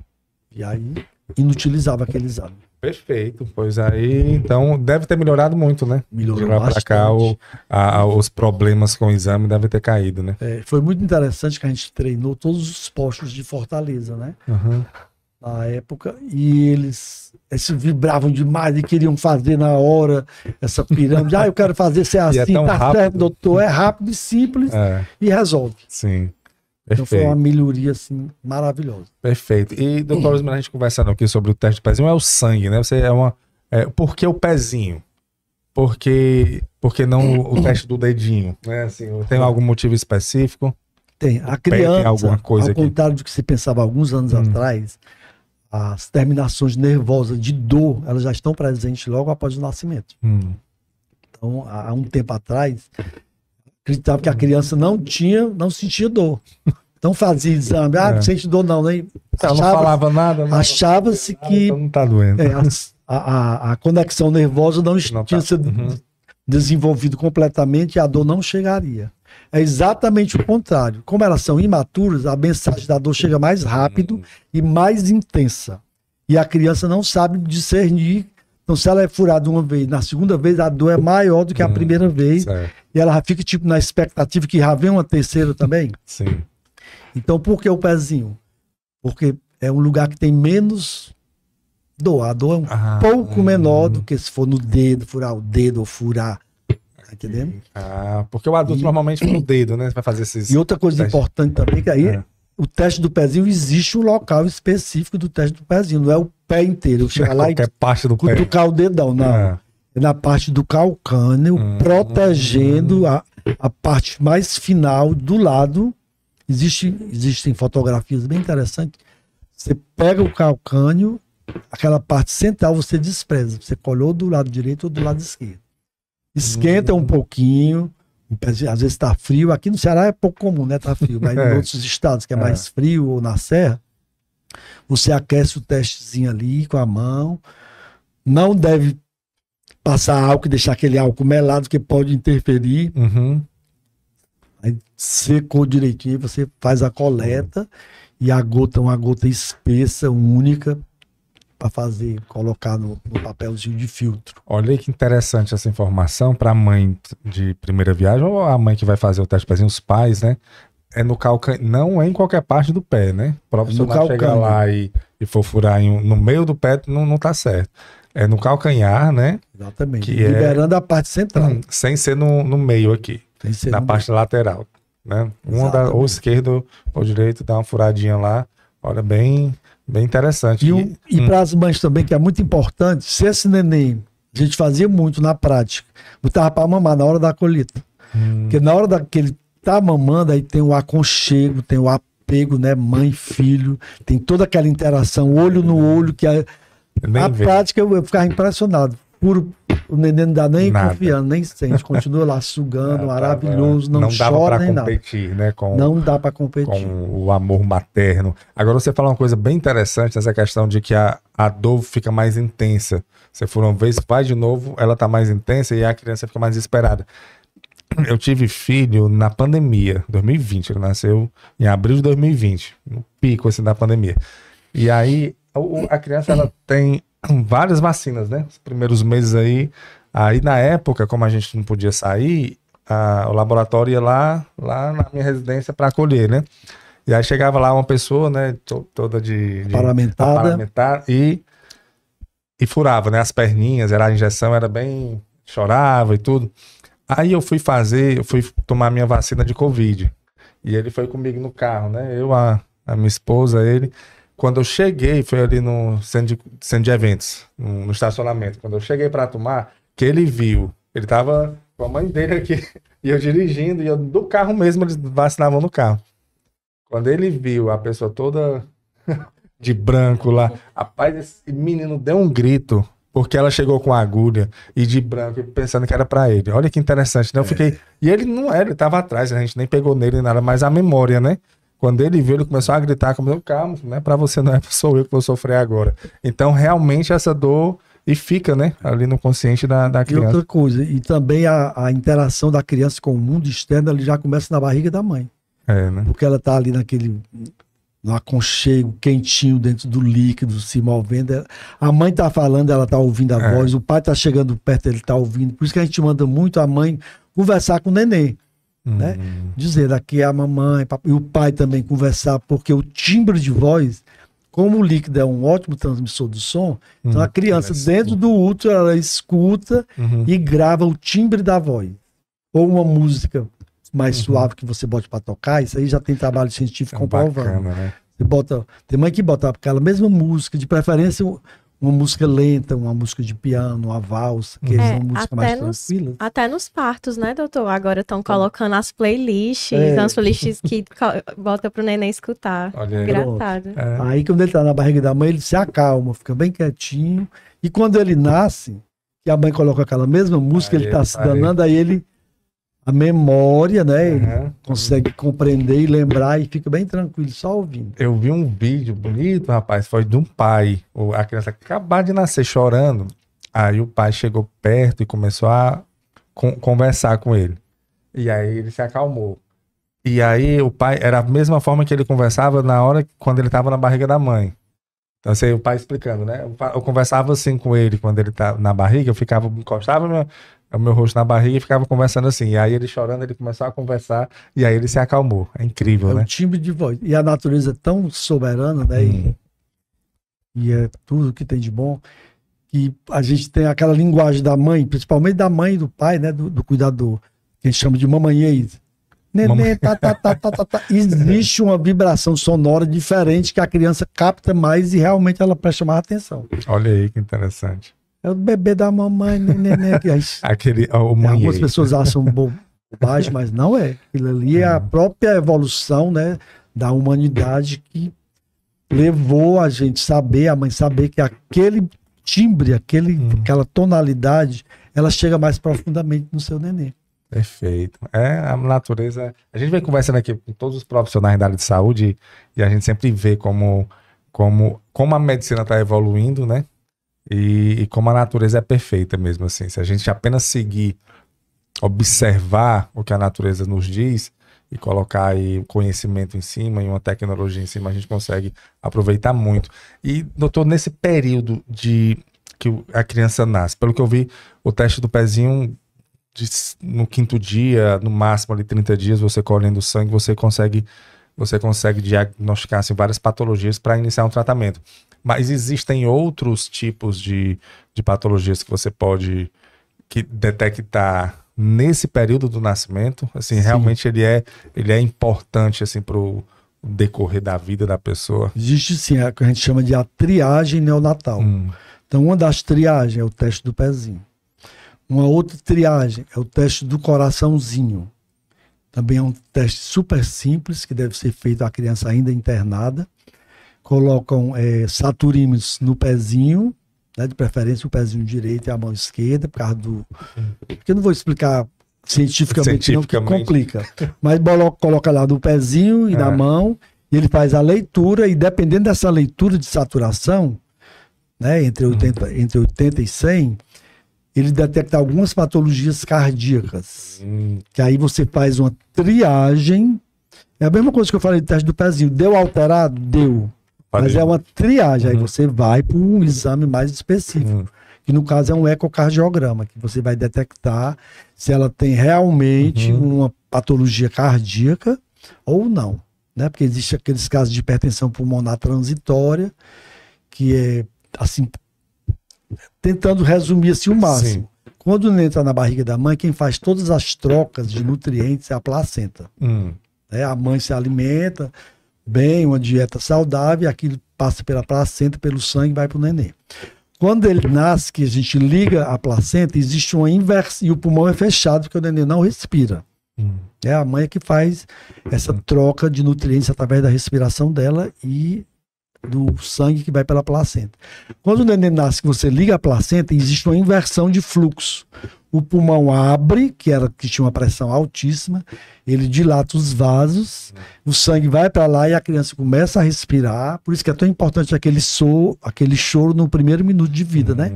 E aí inutilizava aquele exame. Perfeito, pois aí, então deve ter melhorado muito, né? Melhorou bastante. Pra cá os problemas com o exame devem ter caído, né? Foi muito interessante que a gente treinou todos os postos de Fortaleza, né? Na época, e eles vibravam demais e queriam fazer na hora essa pirâmide. Eu quero fazer ser assim, tá rápido. Certo, doutor? É rápido e simples e resolve. Sim. Então foi uma melhoria assim maravilhosa. Perfeito. E, doutor Osmiro, a gente conversando aqui sobre o teste do pezinho, é o sangue, né? Por que o pezinho? Por que não o teste do dedinho? Né? Assim, tem algum motivo específico? Tem. A criança, tem alguma coisa ao contrário do que se pensava alguns anos atrás, as terminações nervosas de dor, elas já estão presentes logo após o nascimento. Então, há um tempo atrás, acreditava que a criança não sentia dor. Então fazia exame, não sente dor não, né? Ela não falava nada. Achava-se que então não tá doendo. A conexão nervosa não tinha sido desenvolvido completamente e a dor não chegaria. É exatamente o contrário. Como elas são imaturas, a mensagem da dor chega mais rápido e mais intensa. E a criança não sabe discernir. Então, se ela é furada uma vez, na segunda vez a dor é maior do que a primeira vez. Certo. E ela fica tipo na expectativa que já vem uma terceira também. Sim. Então, por que o pezinho? Porque é um lugar que tem menos Doar. A dor é um pouco menor do que se for no dedo, furar o dedo ou furar. Tá entendendo? Porque o adulto normalmente no dedo, né? Vai fazer esses. E outra coisa importante também, que aí o teste do pezinho, existe um local específico do teste do pezinho, não é o pé inteiro. Eu chegar lá e parte do cutucar o dedão, não. É na parte do calcâneo, protegendo a parte mais final do lado. Existem fotografias bem interessantes. Você pega o calcânio, aquela parte central você despreza. Você colhou do lado direito ou do lado esquerdo. Esquenta um pouquinho, às vezes está frio. Aqui no Ceará é pouco comum, né? Tá frio. Mas em outros estados que é mais frio ou na serra, você aquece o testezinho ali com a mão. Não deve passar álcool e deixar aquele álcool melado, que pode interferir. Aí secou direitinho, você faz a coleta e a gota, uma gota espessa, única, para colocar no papelzinho de filtro. Olha que interessante essa informação para a mãe de primeira viagem ou a mãe que vai fazer o teste de pezinho, os pais, né? É no calcânio, não é em qualquer parte do pé, né? O profissional chegar lá e for furar no meio do pé, não tá certo. É no calcanhar, né? Exatamente. Liberando a parte central. Sem ser no meio aqui, na parte lateral, né? Ou esquerdo ou direito, dá uma furadinha lá. Olha, bem interessante. E para as mães também, que é muito importante, se esse neném, a gente fazia muito na prática, botava para mamar na hora da colheita. Porque na hora que ele tá mamando, aí tem o aconchego, tem o apego, né? Mãe, filho, tem toda aquela interação, olho no olho, que a prática eu ficava impressionado. O neném não dá nem confiando, nem sente, continua lá sugando, maravilhoso, não chora nem nada. Né, não dá para competir. Com o amor materno. Agora você fala uma coisa bem interessante, essa questão de que a dor fica mais intensa. Você for uma vez, vai de novo, ela tá mais intensa e a criança fica mais desesperada. Eu tive filho na pandemia, 2020, ele nasceu em abril de 2020, no pico assim da pandemia. E aí a criança ela tem várias vacinas, né? Os primeiros meses aí na época, como a gente não podia sair, o laboratório ia lá na minha residência para acolher, né? E aí chegava lá uma pessoa, né, toda de paramentada e furava, né, as perninhas, a injeção era bem, chorava e tudo. Aí eu fui tomar minha vacina de Covid. E ele foi comigo no carro, né? Eu, a minha esposa, ele. Quando eu cheguei, foi ali no centro de eventos, no estacionamento. Quando eu cheguei para tomar, que ele viu, ele tava com a mãe dele aqui, e eu dirigindo, e eu do carro mesmo, eles vacinavam no carro. Quando ele viu a pessoa toda de branco lá, rapaz, esse menino deu um grito, porque ela chegou com a agulha e de branco, pensando que era para ele. Olha que interessante, né? Eu fiquei... E ele não era, ele tava atrás, a gente nem pegou nele nem nada, mas a memória, né? Quando ele viu, ele começou a gritar, como calma, não é pra você, não é, sou eu que vou sofrer agora. Então, realmente, essa dor e fica, né, ali no consciente da criança. E outra coisa, e também a interação da criança com o mundo externo, ele já começa na barriga da mãe. Né? Porque ela tá ali no aconchego, quentinho dentro do líquido, se movendo. A mãe tá falando, ela tá ouvindo a voz, o pai tá chegando perto, ele tá ouvindo. Por isso que a gente manda muito a mãe conversar com o neném. Né? Dizer aqui a mamãe e o pai também conversar, porque o timbre de voz, como o líquido é um ótimo transmissor do som, então a criança dentro do útero ela escuta e grava o timbre da voz. Ou uma música mais suave que você bote para tocar, isso aí já tem trabalho científico comprovando. Bacana, né? Você tem mãe que bota aquela mesma música, de preferência uma música lenta, uma música de piano, uma valsa, que são músicas mais tranquilas. Até nos partos, né, doutor? Agora estão colocando as playlists, as playlists que bota pro neném escutar. Olha, engraçado. Aí quando ele tá na barriga da mãe, ele se acalma, fica bem quietinho. E quando ele nasce, que a mãe coloca aquela mesma música, ele tá se danando, aí a memória, né? Ele consegue compreender e lembrar e fica bem tranquilo, só ouvindo. Eu vi um vídeo bonito, rapaz, foi de um pai, a criança acabou de nascer chorando, aí o pai chegou perto e começou a conversar com ele. E aí ele se acalmou. E aí o pai, era a mesma forma que ele conversava quando ele estava na barriga da mãe. Então, assim, o pai explicando, né? Eu conversava assim com ele quando ele tá na barriga, eu encostava o meu rosto na barriga e ficava conversando assim. E aí ele chorando, ele começou a conversar e aí ele se acalmou. É incrível, né? O timbre de voz. E a natureza é tão soberana, né? e é tudo que tem de bom, que a gente tem aquela linguagem da mãe, principalmente da mãe e do pai, né, do cuidador, que a gente chama de mamanhês. Neném, tá. Existe uma vibração sonora diferente que a criança capta mais e realmente ela presta mais atenção. Olha aí que interessante. É o bebê da mamãe, neném. Algumas pessoas acham bobagem, mas não é. Aquilo ali é a própria evolução, né, da humanidade que levou a gente saber, a mãe saber que aquele timbre, aquela tonalidade, ela chega mais profundamente no seu neném. Perfeito. A natureza... A gente vem conversando aqui com todos os profissionais da área de saúde e a gente sempre vê como a medicina está evoluindo, né? E como a natureza é perfeita mesmo, assim. Se a gente apenas seguir, observar o que a natureza nos diz e colocar aí o conhecimento em cima e uma tecnologia em cima, a gente consegue aproveitar muito. E, doutor, nesse período que a criança nasce, pelo que eu vi, o teste do pezinho, no 5º dia, no máximo ali 30 dias, você colhendo sangue, você consegue diagnosticar assim, várias patologias para iniciar um tratamento. Mas existem outros tipos de patologias que você pode detectar nesse período do nascimento? Assim, sim, realmente ele é importante assim, para o decorrer da vida da pessoa? Existe sim, a que a gente chama de a triagem neonatal. Então, uma das triagens é o teste do pezinho. Uma outra triagem é o teste do coraçãozinho. Também é um teste super simples, que deve ser feito a criança ainda internada. Colocam saturímetros no pezinho, né, de preferência o pezinho direito e a mão esquerda, por causa do... Porque eu não vou explicar cientificamente, não, que complica. Mas coloca lá no pezinho e na mão, e ele faz a leitura, e dependendo dessa leitura de saturação, né, entre 80 e 100, ele detecta algumas patologias cardíacas. Que aí você faz uma triagem. É a mesma coisa que eu falei do teste do pezinho. Deu alterado? Deu. Mas é uma triagem. Aí você vai para um exame mais específico. Que no caso é um ecocardiograma, que você vai detectar se ela tem realmente uma patologia cardíaca ou não. Né? Porque existe aqueles casos de hipertensão pulmonar transitória, que é assim... Tentando resumir assim o máximo. Sim. Quando o neném entra na barriga da mãe, quem faz todas as trocas de nutrientes é a placenta. A mãe se alimenta bem, uma dieta saudável, e aquilo passa pela placenta, pelo sangue e vai para o neném. Quando ele nasce, que a gente liga a placenta, existe uma inversão, e o pulmão é fechado, porque o neném não respira. É a mãe que faz essa troca de nutrientes através da respiração dela e do sangue que vai pela placenta. Quando o neném nasce, que você liga a placenta, existe uma inversão de fluxo. O pulmão abre, que tinha uma pressão altíssima, ele dilata os vasos, o sangue vai para lá e a criança começa a respirar. Por isso que é tão importante aquele choro no primeiro minuto de vida, né?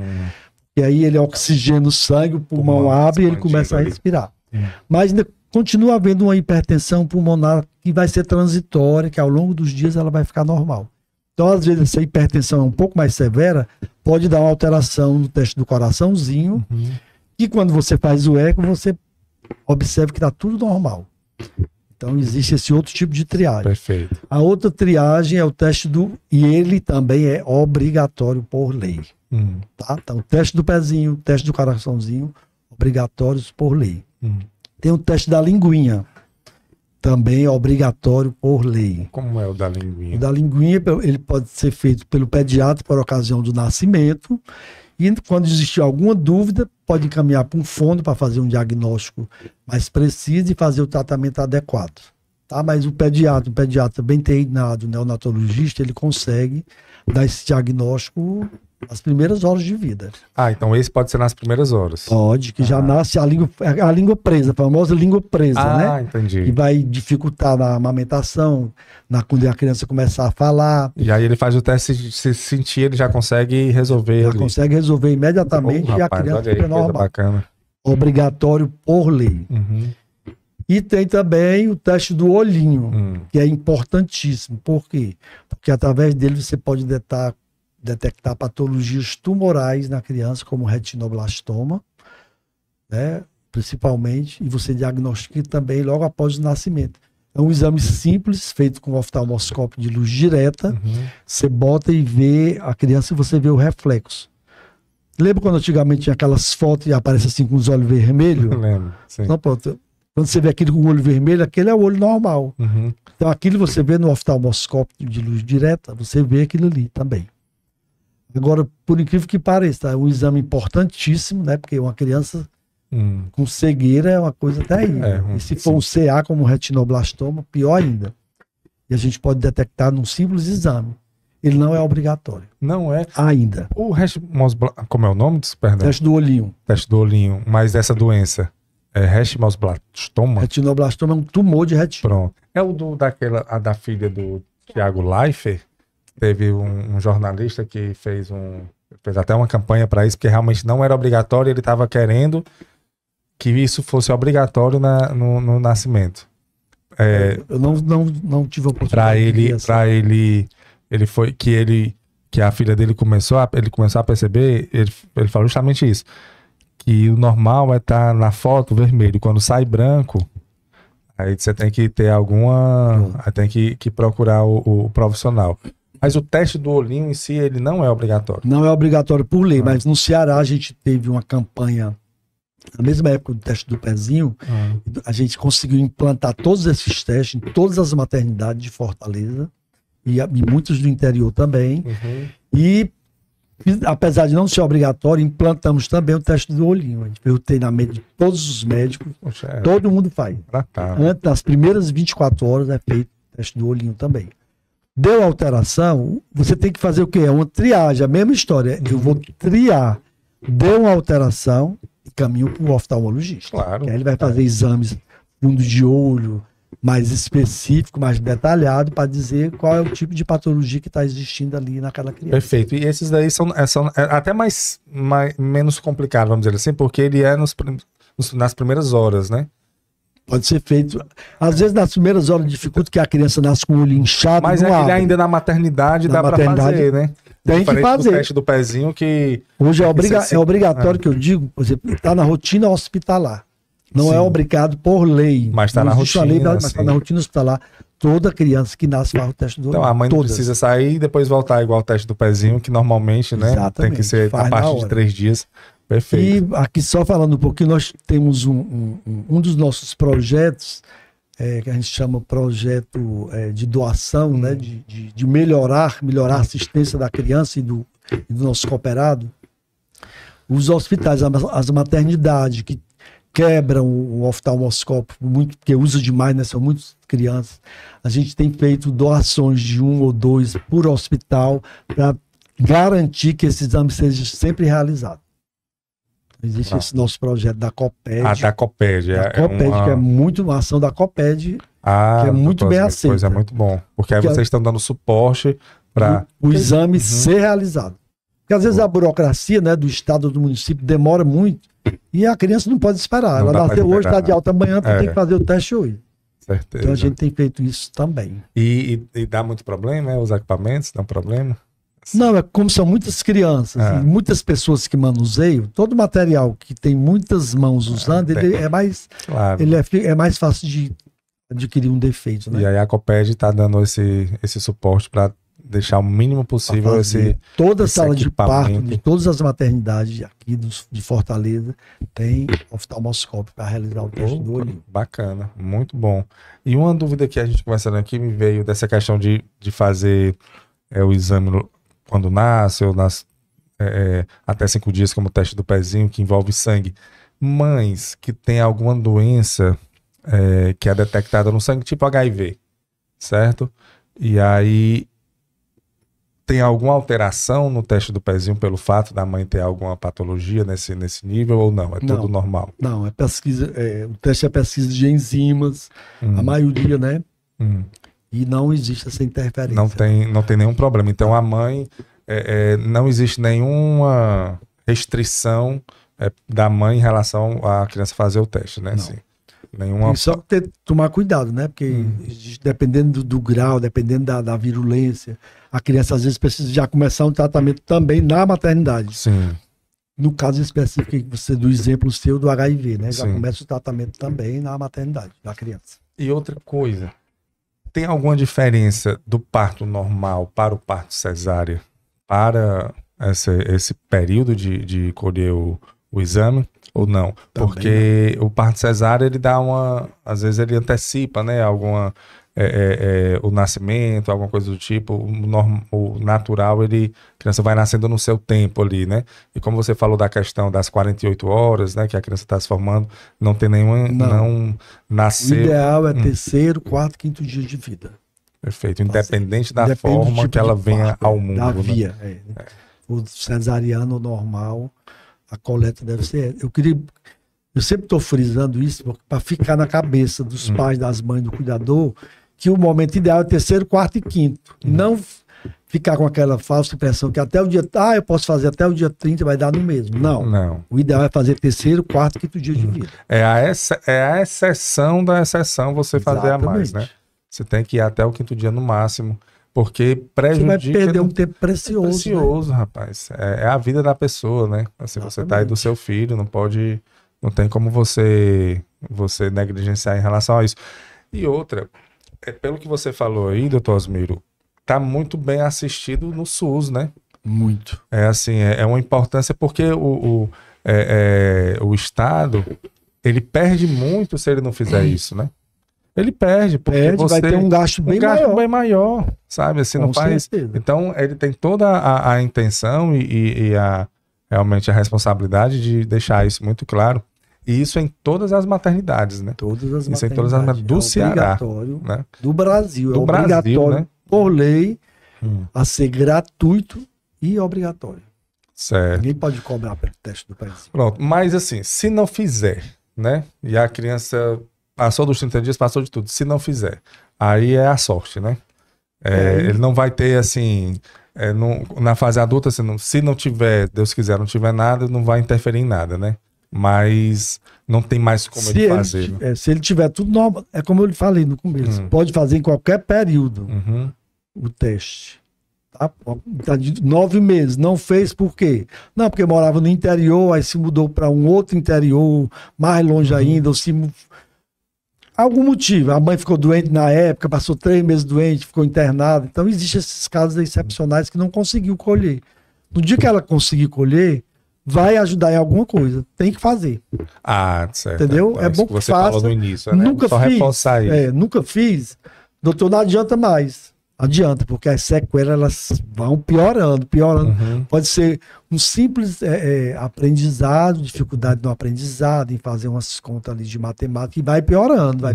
E aí ele oxigena o sangue, o pulmão abre e ele começa a respirar. Mas ainda continua havendo uma hipertensão pulmonar que vai ser transitória, que ao longo dos dias ela vai ficar normal. Então, às vezes, essa hipertensão é um pouco mais severa, pode dar uma alteração no teste do coraçãozinho, e quando você faz o eco, você observa que está tudo normal. Então, existe esse outro tipo de triagem. Perfeito. A outra triagem é o teste e ele também é obrigatório por lei. Tá? Então, o teste do pezinho, o teste do coraçãozinho, obrigatórios por lei. Tem o teste da linguinha. Também é obrigatório por lei. Como é o da linguinha? O da linguinha, ele pode ser feito pelo pediatra por ocasião do nascimento, e quando existir alguma dúvida, pode encaminhar para um fono para fazer um diagnóstico mais preciso e fazer o tratamento adequado. Tá? Mas o pediatra bem treinado, neonatologista, ele consegue dar esse diagnóstico nas primeiras horas de vida. Então esse pode ser nas primeiras horas. Pode, que já nasce a língua presa, a famosa língua presa, né? Entendi. Que vai dificultar na amamentação, quando a criança começar a falar. E aí ele faz o teste, se sentir, ele já consegue resolver. Consegue resolver imediatamente e a criança fica normal. Bacana. Obrigatório por lei. E tem também o teste do olhinho, que é importantíssimo. Por quê? Porque através dele você pode detectar patologias tumorais na criança, como retinoblastoma, né, principalmente, e você diagnostica também logo após o nascimento. É um exame simples, feito com oftalmoscópio de luz direta. Você bota e vê a criança e você vê o reflexo. Lembra quando antigamente tinha aquelas fotos e aparece assim com os olhos vermelhos? Lembro, sim. Então, pronto. Quando você vê aquele com o olho vermelho, aquele é o olho normal. Então, aquilo você vê no oftalmoscópio de luz direta, você vê aquilo ali também. Agora, por incrível que pareça, é um exame importantíssimo, né? Porque uma criança com cegueira é uma coisa terrível. E se for um CA como retinoblastoma, pior ainda. E a gente pode detectar num simples exame. Ele não é obrigatório. Não é? Ainda. O como é o nome disso? Perdão. Teste do olhinho. Teste do olhinho. Mas essa doença é retinoblastoma? Retinoblastoma é um tumor de retina. Pronto. É o da filha do Tiago Leifert. Teve um jornalista que fez até uma campanha para isso, porque realmente não era obrigatório, ele estava querendo que isso fosse obrigatório no nascimento. Eu não tive a oportunidade. Para ele foi que a filha dele começou a perceber, ele falou justamente isso, que o normal é estar na foto vermelho, quando sai branco, aí você tem que ter aí tem que procurar o profissional. Mas o teste do olhinho em si, ele não é obrigatório. Não é obrigatório por lei, mas no Ceará a gente teve uma campanha, na mesma época do teste do pezinho, a gente conseguiu implantar todos esses testes em todas as maternidades de Fortaleza e muitos do interior também. E, apesar de não ser obrigatório, implantamos também o teste do olhinho. A gente fez o treinamento de todos os médicos, todo mundo faz. Antes das primeiras 24 horas é feito o teste do olhinho também. Deu alteração, você tem que fazer o quê? É uma triagem, a mesma história. Eu vou triar. Deu uma alteração e caminho para o oftalmologista. Claro. Aí ele vai fazer exames fundo de olho, mais específico, mais detalhado, para dizer qual é o tipo de patologia que está existindo ali naquela criança. Perfeito. E esses daí são até menos complicados, vamos dizer assim, porque ele é nas primeiras horas, né? Pode ser feito. Às vezes, nas primeiras horas, dificulta que a criança nasce com o olho inchado. Mas ele ainda na maternidade dá para fazer, né? Tem que fazer. O teste do pezinho que... Hoje é obrigatório, que eu digo, por exemplo, está na rotina hospitalar. Não é obrigado por lei. Mas está na rotina. Mas está na rotina hospitalar. Toda criança que nasce faz o teste do olho. Então a mãe não precisa sair e depois voltar igual o teste do pezinho, que normalmente, né? Tem que ser a partir de 3 dias. Perfeito. E aqui só falando um pouquinho, nós temos um dos nossos projetos, que a gente chama projeto de doação, né, de melhorar a assistência da criança e do nosso cooperado. Os hospitais, as maternidades que quebram o oftalmoscópio, porque usa demais, né, são muitas crianças. A gente tem feito doações de 1 ou 2 por hospital para garantir que esse exame seja sempre realizado. Existe esse nosso projeto da COPED. Da COPED. Que é muito uma ação da COPED, que é muito bem aceita. Pois é, muito bom. Porque aí vocês estão dando suporte para o exame ser realizado. Porque às vezes a burocracia, né, do estado ou do município demora muito e a criança não pode esperar. Ela nasceu hoje, está de alta amanhã, tem que fazer o teste hoje. Certeza. Então a gente tem feito isso também. E dá muito problema, né? Os equipamentos dão problema? Não, é como são muitas crianças e muitas pessoas que manuseiam, todo material que tem muitas mãos usando, ele é mais, é mais fácil de adquirir um defeito, né? E aí a COPED está dando esse suporte para deixar o mínimo possível toda a sala de parto de todas as maternidades aqui de Fortaleza tem oftalmoscópio para realizar o teste do olho. Bacana, muito bom. E uma dúvida que a gente conversando aqui me veio dessa questão de fazer o exame quando nasce ou até 5 dias, como o teste do pezinho, que envolve sangue. Mães que têm alguma doença que é detectada no sangue, tipo HIV, certo? E aí tem alguma alteração no teste do pezinho pelo fato da mãe ter alguma patologia nesse nível ou não? Tudo normal? Não, é pesquisa. O teste é pesquisa de enzimas, a maioria, né? E não existe essa interferência. Não tem nenhum problema. Então a mãe, não existe nenhuma restrição da mãe em relação à criança fazer o teste, né? Assim, Tem só que tomar cuidado, né? Porque dependendo do grau, dependendo da virulência, a criança às vezes precisa já começar um tratamento também na maternidade. Sim. No caso específico do exemplo seu do HIV, né? Já começa o tratamento também na maternidade da criança. E outra coisa, tem alguma diferença do parto normal para o parto cesárea, para esse período de colher o exame, ou não? Também Porque o parto cesárea, ele dá às vezes ele antecipa, né, o nascimento, alguma coisa do tipo. O natural, a criança vai nascendo no seu tempo ali, né? E como você falou da questão das 48 horas, né, que a criança está se formando, não tem nenhuma, não nascer. O ideal é terceiro, quarto, quinto dia de vida. Perfeito, independente da forma tipo que ela venha ao mundo. Da via, né? O cesariano normal, a coleta deve ser. Eu sempre estou frisando isso para ficar na cabeça dos pais, das mães, do cuidador, que o momento ideal é terceiro, quarto e quinto. Não ficar com aquela falsa impressão que até o dia... eu posso fazer até o dia 30, vai dar no mesmo. Não. O ideal é fazer terceiro, quarto e quinto dia de vida. É a exceção da exceção você fazer a mais, né? Você tem que ir até o quinto dia no máximo, porque prejudica... Você vai perder um tempo precioso. Precioso, né? Rapaz. É a vida da pessoa, né? Assim, você tá aí do seu filho, não tem como você negligenciar em relação a isso. E outra, pelo que você falou aí, doutor Osmiro, tá muito bem assistido no SUS, né? Muito. É uma importância porque o Estado, ele perde muito se ele não fizer isso, né? Ele perde, porque vai ter um gasto bem maior, sabe? Assim, não faz. Então, ele tem toda a intenção e realmente a responsabilidade de deixar isso muito claro. E isso em todas as maternidades, né? Todas as maternidades. Isso em todas as maternidades do Ceará. Né? Do Brasil. Obrigatório, né? Por lei, a ser gratuito e obrigatório. Certo. Ninguém pode cobrar pelo teste do país. Pronto. Mas assim, se não fizer, né? E a criança passou dos 30 dias, passou de tudo. Se não fizer, aí é a sorte, né? Ele não vai ter, assim... na fase adulta, se não tiver, Deus quiser, não tiver nada, não vai interferir em nada, né? Mas não tem mais como ele fazer. Se ele tiver tudo normal, é como eu lhe falei no começo, pode fazer em qualquer período o teste. Tá de 9 meses, não fez por quê? Não, porque morava no interior, aí se mudou para um outro interior, mais longe ainda, ou se... Algum motivo, a mãe ficou doente na época, passou 3 meses doente, ficou internada. Então existem esses casos excepcionais que não conseguiu colher. No dia que ela conseguir colher, vai ajudar em alguma coisa. Tem que fazer. Certo. Entendeu? Então, é bom que você faça. Falou no início, né? Nunca só fiz. Reforçar isso. Nunca fiz. Doutor, não adianta mais. Adianta, porque as sequelas elas vão piorando. Pode ser um simples aprendizado, dificuldade no aprendizado, em fazer umas contas ali de matemática, e vai piorando,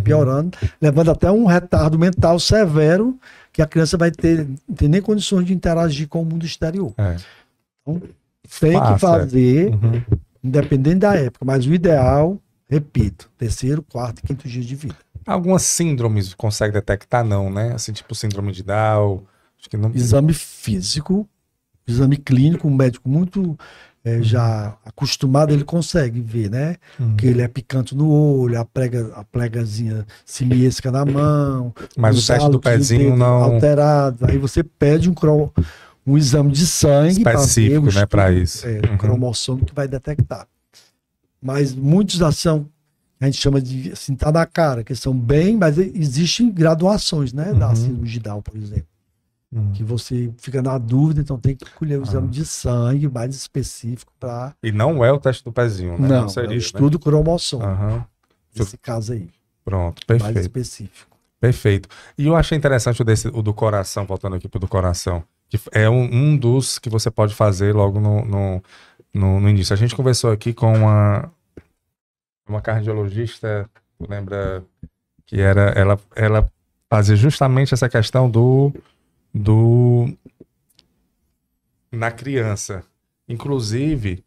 levando até um retardo mental severo, que a criança vai não ter nem condições de interagir com o mundo exterior. Então, tem que fazer, independente da época, mas o ideal, repito, terceiro, quarto e quinto dia de vida. Algumas síndromes consegue detectar, não, né? Assim, tipo síndrome de Down. Acho que não... Exame físico, exame clínico, um médico muito já acostumado, ele consegue ver, né? Que ele é picante no olho, a pregazinha simiesca na mão. Mas o teste do pezinho não... Alterado. Aí você pede um exame de sangue específico, né, para isso. Um cromossomo que vai detectar. Mas muitos são... A gente chama de, assim, tá na cara, que são mas existem graduações, né? Da síndrome de Down, por exemplo. Que você fica na dúvida, então tem que colher o exame de sangue mais específico para... E não é o teste do pezinho, né? Não seria, é o estudo cromossomo. Nesse caso aí. Pronto, perfeito. Mais específico. Perfeito. E eu achei interessante o do coração, voltando aqui pro do coração, que é um dos que você pode fazer logo no início. A gente conversou aqui com uma cardiologista, lembra que ela fazia justamente essa questão na criança. Inclusive,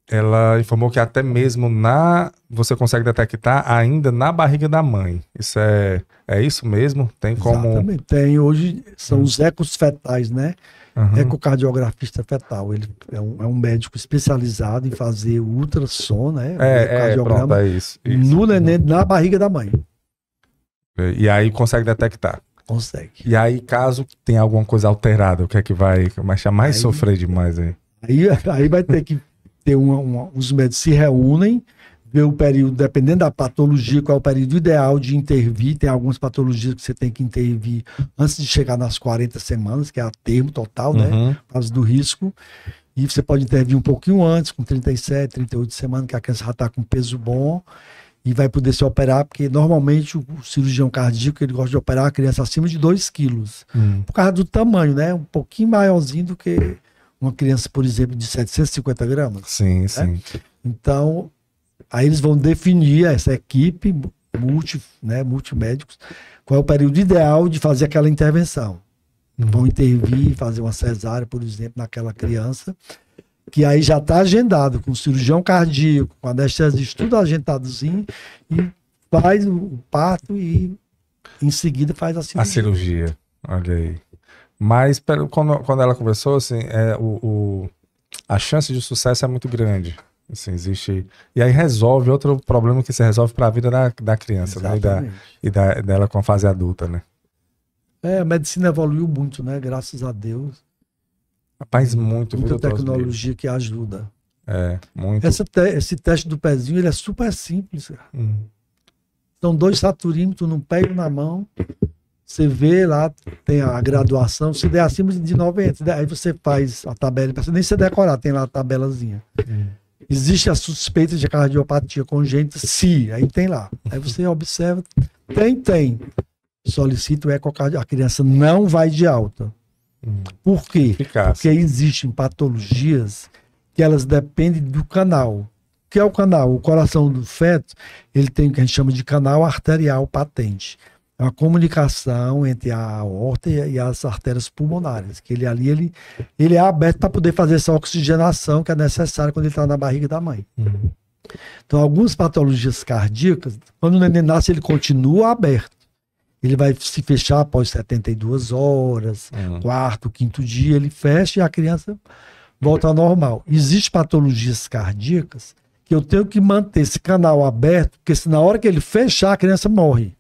ela informou que até mesmo você consegue detectar ainda na barriga da mãe. Isso é isso mesmo? Tem como... Exatamente. Tem hoje, são os ecos fetais, né? Ecocardiografista fetal. Ele é um médico especializado em fazer o ultrassom, né? Pronto, é isso. No neném, na barriga da mãe. E aí consegue detectar. Consegue. E aí, caso tenha alguma coisa alterada, o que é que vai mais sofrer demais aí? Aí vai ter que ter os médicos se reúnem, ver o período, dependendo da patologia, qual é o período ideal de intervir. Tem algumas patologias que você tem que intervir antes de chegar nas 40 semanas, que é a termo total, né? Por causa do risco. E você pode intervir um pouquinho antes, com 37, 38 semanas, que a criança já está com peso bom e vai poder se operar, porque normalmente o cirurgião cardíaco ele gosta de operar a criança acima de 2 quilos. Por causa do tamanho, né? Um pouquinho maiorzinho do que uma criança, por exemplo, de 750 gramas. Sim, né? sim. Então, aí eles vão definir, essa equipe multimédicos, qual é o período ideal de fazer aquela intervenção. Vão intervir, fazer uma cesárea, por exemplo, naquela criança, que aí já está agendado com o cirurgião cardíaco, com anestesista, tudo agendadozinho, e faz o parto e em seguida faz a cirurgia. A cirurgia, olha aí. Mas quando ela conversou, assim, a chance de sucesso é muito grande. Assim, existe. E aí resolve outro problema que se resolve para a vida da criança, né? E dela com a fase adulta, né? A medicina evoluiu muito, né? Graças a Deus. Rapaz, muita tecnologia que ajuda. Muito. Esse teste do pezinho, ele é super simples. São 2 saturímetros no pé e na mão. Você vê lá, tem a graduação. Se der acima de 90, aí você faz a tabela. Não precisa nem se decorar, tem lá a tabelazinha. Existe a suspeita de cardiopatia congênita? Sim, aí tem lá. Aí você observa. Tem. Solicita o ecocardiograma. A criança não vai de alta. Por quê? Porque existem patologias que elas dependem do canal. O que é o canal? O coração do feto, ele tem o que a gente chama de canal arterial patente. É uma comunicação entre a aorta e as artérias pulmonares, que ele é aberto para poder fazer essa oxigenação que é necessária quando ele está na barriga da mãe. Então, algumas patologias cardíacas, quando o neném nasce, ele continua aberto. Ele vai se fechar após 72 horas, quarto, quinto dia, ele fecha e a criança volta ao normal. Existem patologias cardíacas que eu tenho que manter esse canal aberto, porque se na hora que ele fechar, a criança morre.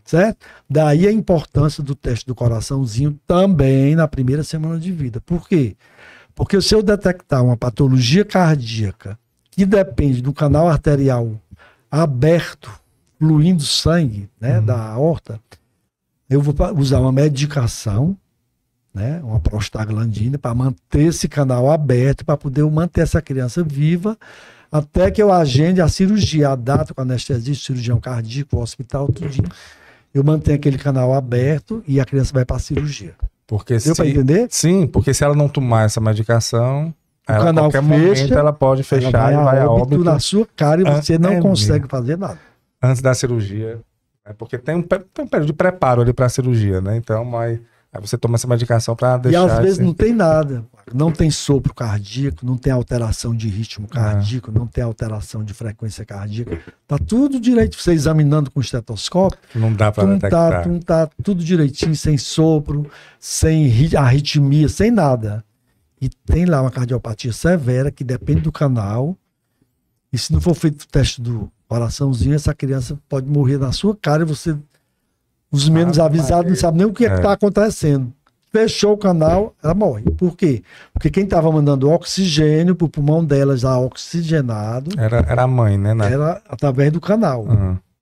Certo? Daí a importância do teste do coraçãozinho também na primeira semana de vida. Por quê? Porque se eu detectar uma patologia cardíaca que depende do canal arterial aberto, fluindo sangue, né, da aorta, eu vou usar uma medicação, né, uma prostaglandina, para manter esse canal aberto, para poder manter essa criança viva, até que eu agende a cirurgia, a data com anestesista, cirurgião cardíaco, o hospital, tudinho. Eu mantenho aquele canal aberto e a criança vai para a cirurgia. Deu para entender? Sim, porque se ela não tomar essa medicação, a qualquer momento ela pode fechar e vai a óbito na sua cara e você não consegue fazer nada. Antes da cirurgia, porque tem um período de preparo ali para a cirurgia, né? Então, aí você toma essa medicação para deixar... E às vezes não tem nada, não tem sopro cardíaco, não tem alteração de ritmo cardíaco, não tem alteração de frequência cardíaca. Tá tudo direito, você examinando com o estetoscópio. Não dá para detectar. Tá tudo direitinho, sem sopro, sem arritmia, sem nada. E tem lá uma cardiopatia severa que depende do canal. E se não for feito o teste do coraçãozinho, essa criança pode morrer na sua cara e você, os menos avisados, não sabem nem o que está acontecendo. Fechou o canal, ela morre. Por quê? Porque quem estava mandando oxigênio para o pulmão dela já oxigenado. Era a mãe, né? Era através do canal.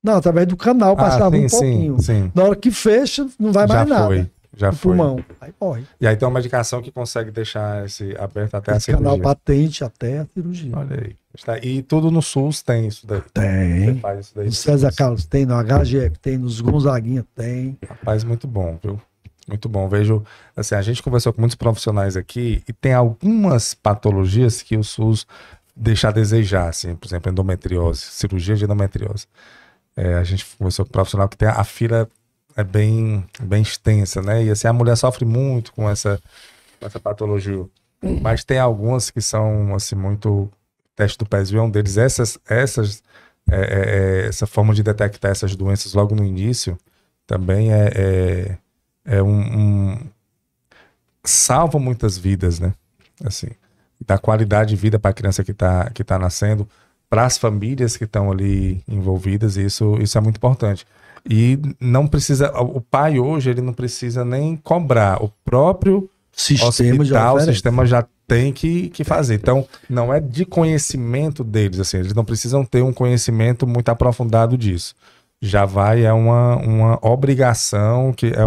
Não, através do canal passava um pouquinho. Sim. Na hora que fecha, não vai mais nada. Já foi. Pulmão. Aí morre. E aí tem uma medicação que consegue deixar esse aberto até a esse cirurgia. Canal patente até a cirurgia. Olha aí. E tudo no SUS tem isso daí. Tem. Faz isso daí no César Carlos tem, no HGF tem, nos Gonzaguinha tem. Rapaz, muito bom, viu? Muito bom. Vejo, assim, a gente conversou com muitos profissionais aqui e tem algumas patologias que o SUS deixa a desejar, assim, por exemplo, endometriose, cirurgia de endometriose. A gente conversou com um profissional que tem a fila bem extensa, né? E assim, a mulher sofre muito com essa patologia. Mas tem algumas que são, assim, muito... Teste do pezinho é um deles. Essa forma de detectar essas doenças logo no início também salva muitas vidas, né? Assim, dá qualidade de vida para a criança que tá nascendo, para as famílias que estão ali envolvidas, e isso é muito importante. E não precisa, o pai hoje, ele não precisa nem cobrar. O próprio sistema, o sistema já tem que fazer. Então, não é de conhecimento deles, assim, eles não precisam ter um conhecimento muito aprofundado disso. Já é uma obrigação, que é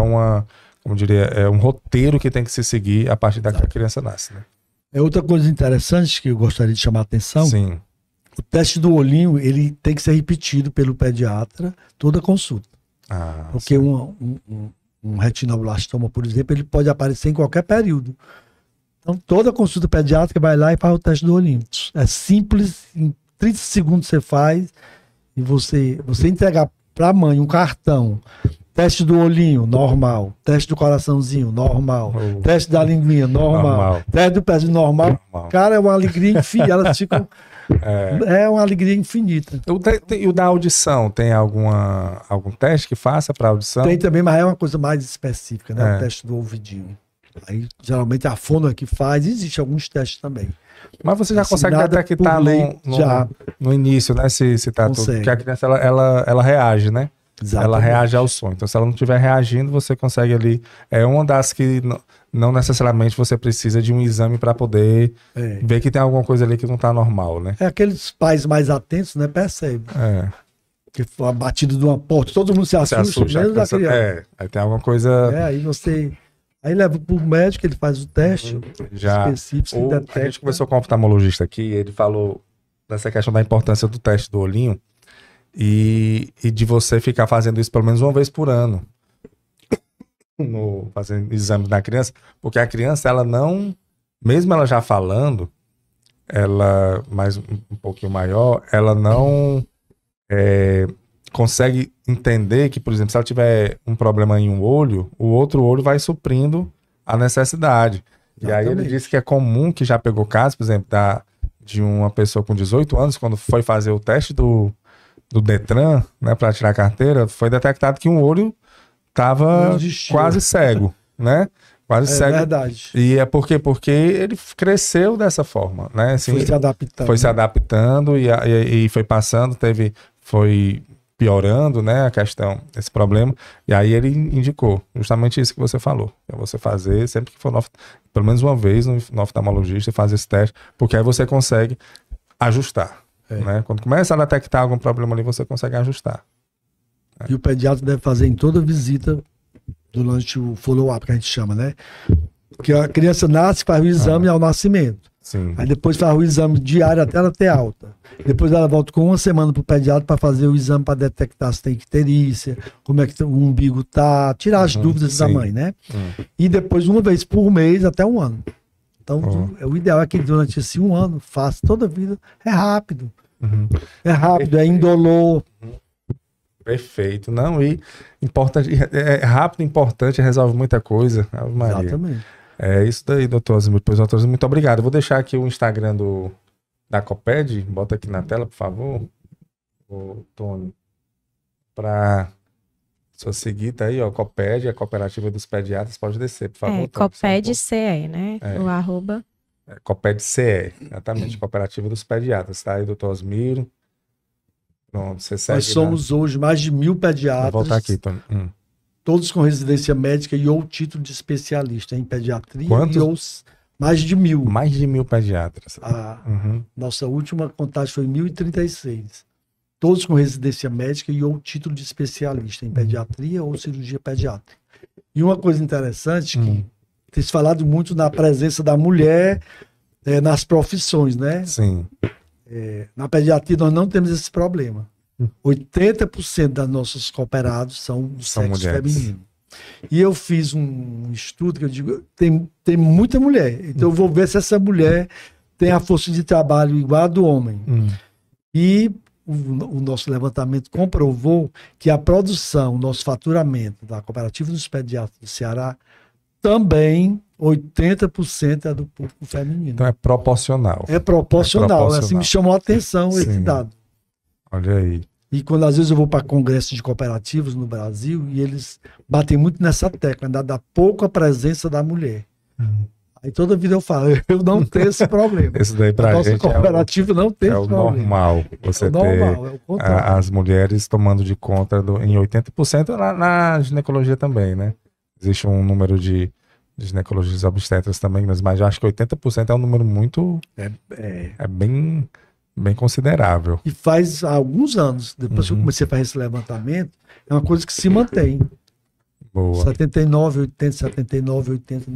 como diria, é um roteiro que tem que se seguir a partir da que a criança nasce, né? É outra coisa interessante que eu gostaria de chamar a atenção. Sim. O teste do olhinho, ele tem que ser repetido pelo pediatra toda consulta. Porque um retinoblastoma, por exemplo, ele pode aparecer em qualquer período. Então, toda consulta pediátrica vai lá e faz o teste do olhinho. É simples, em 30 segundos você faz, e você entregar para a mãe um cartão, teste do olhinho, normal, teste do coraçãozinho, normal, teste da linguinha, normal, teste do pezinho, normal. Cara, é uma alegria infinita, elas ficam... É uma alegria infinita. E o da audição, tem algum teste que faça para audição? Tem também, mas é uma coisa mais específica, né? O teste do ouvidinho. Aí, geralmente, a fono que faz, existe alguns testes também. Mas você já consegue detectar no início, né? Se tá tudo. Porque a criança, ela reage, né? Exatamente. Ela reage ao som. Então, se ela não estiver reagindo, você consegue ali... É uma das que não necessariamente você precisa de um exame para poder ver que tem alguma coisa ali que não está normal, né? Aqueles pais mais atentos, né? Percebem. Que foi a batida de uma porta, todo mundo se assusta mesmo da criança. Aí tem alguma coisa... Aí leva para o médico, ele faz o teste específico. A gente conversou com um oftalmologista aqui, ele falou dessa questão da importância do teste do olhinho e de você ficar fazendo isso pelo menos uma vez por ano. Fazendo exame da criança, porque a criança, ela não, mesmo ela já falando, ela mais um pouquinho maior, ela não consegue entender que, por exemplo, se ela tiver um problema em um olho, o outro olho vai suprindo a necessidade. Exatamente. E aí ele disse que é comum, que já pegou casos, por exemplo, de uma pessoa com 18 anos, quando foi fazer o teste do Detran, né, para tirar a carteira, foi detectado que um olho estava quase cego, né? Quase cego. É verdade. E é porque ele cresceu dessa forma, né? Assim, foi se adaptando e foi passando, foi piorando, né, a questão, esse problema. E aí ele indicou justamente isso que você falou. É você fazer, sempre que for pelo menos uma vez no oftalmologista, fazer esse teste, porque aí você consegue ajustar. Né? Quando começa a detectar algum problema ali, você consegue ajustar. E o pediatra deve fazer em toda visita, durante o follow-up, que a gente chama, né? Porque a criança nasce, faz o exame ao nascimento. Sim. Aí depois faz o exame diário até ela ter alta. Depois ela volta com uma semana para o pediatra para fazer o exame para detectar se tem icterícia, como é que o umbigo tá, tirar as dúvidas da mãe, né? E depois uma vez por mês até um ano. Então o ideal é que durante esse um ano faça toda a vida. É rápido. É rápido, é indolor. Perfeito. Não, e importante, é rápido, importante, resolve muita coisa. Maria. Exatamente. É isso daí, doutor Osmir. Pois, doutor Osmir, muito obrigado. Eu vou deixar aqui o Instagram da Coped, bota aqui na tela, por favor, o Tony, para sua seguir, tá aí, ó, Coped, a Cooperativa dos Pediatras, pode descer, por favor. Coped CE, né? O arroba. Coped CE, exatamente, Cooperativa dos Pediatras, tá aí, doutor Osmir. Pronto, você segue. Nós somos hoje mais de 1.000 pediatras. Vou voltar aqui, Tony. Todos com residência médica e ou título de especialista em pediatria. Quantos? Mais de 1.000. Mais de 1.000 pediatras. Nossa última contagem foi 1.036. Todos com residência médica e ou título de especialista em pediatria ou cirurgia pediátrica. E uma coisa interessante, que tem se falado muito na presença da mulher nas profissões, né? Sim. Na pediatria nós não temos esse problema. 80% dos nossos cooperados são do sexo feminino. E eu fiz um estudo que eu digo, tem muita mulher. Então eu vou ver se essa mulher tem a força de trabalho igual a do homem. E o nosso levantamento comprovou que a produção, o nosso faturamento da Cooperativa dos Pediatras do Ceará também 80% é do público feminino. Então é proporcional. É proporcional. Assim me chamou a atenção esse dado. Olha aí. E quando às vezes eu vou para congressos de cooperativas no Brasil e eles batem muito nessa tecla, da pouca presença da mulher. Aí toda vida eu falo, eu não tenho esse problema. Isso daí pra nossa gente cooperativa não tem esse problema. Normal. Você ter as mulheres tomando de conta em 80% na ginecologia também, né? Existe um número de de ginecologistas obstetras também, mas eu acho que 80% é um número muito... É bem considerável. E faz alguns anos, depois que eu comecei a fazer esse levantamento, é uma coisa que se mantém. Boa. 79, 80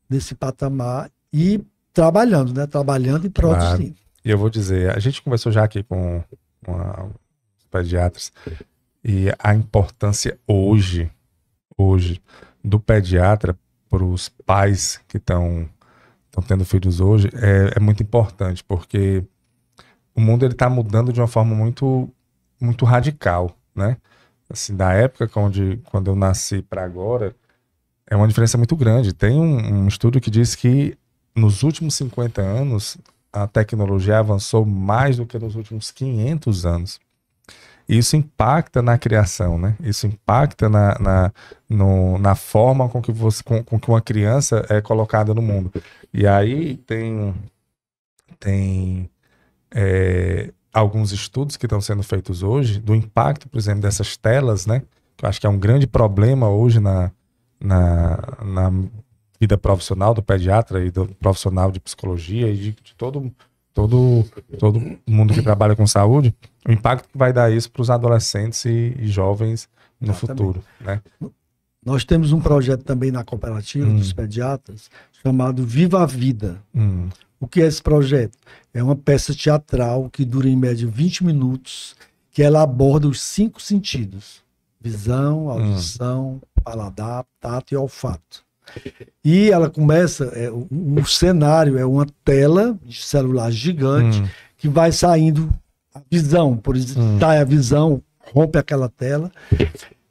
nesse patamar e trabalhando, né? Trabalhando e produzindo. Claro. E eu vou dizer, a gente conversou já aqui com os pediatras e a importância hoje do pediatra para os pais que estão tendo filhos hoje é muito importante, porque o mundo está mudando de uma forma muito, muito radical, né? Assim, da época quando eu nasci para agora, é uma diferença muito grande. Tem um estudo que diz que nos últimos 50 anos, a tecnologia avançou mais do que nos últimos 500 anos. E isso impacta na criação, né? Isso impacta na forma com que uma criança é colocada no mundo. E aí tem alguns estudos que estão sendo feitos hoje do impacto, por exemplo, dessas telas, né? Que eu acho que é um grande problema hoje na vida profissional do pediatra e do profissional de psicologia e de todo mundo que trabalha com saúde, o impacto que vai dar isso para os adolescentes e jovens no futuro, né? Nós temos um projeto também na cooperativa dos pediatras chamado Viva a Vida. O que é esse projeto? É uma peça teatral que dura em média 20 minutos, que ela aborda os 5 sentidos: visão, audição, paladar, tato e olfato. E ela começa, o cenário é uma tela de celular gigante que vai saindo a visão, por exemplo, sai a visão, rompe aquela tela,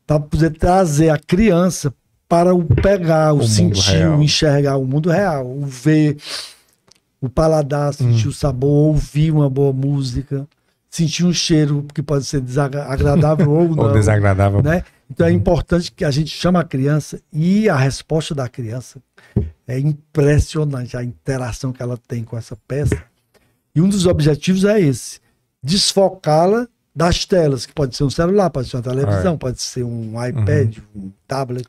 para poder trazer a criança para pegar, o sentir, o enxergar o mundo real, o ver, o paladar, sentir o sabor, ouvir uma boa música, sentir um cheiro que pode ser desagradável ou não. Ou desagradável. Né? Então é importante que a gente chame a criança e a resposta da criança é impressionante, a interação que ela tem com essa peça. E um dos objetivos é esse, desfocá-la das telas, que pode ser um celular, pode ser uma televisão, pode ser um iPad, um tablet,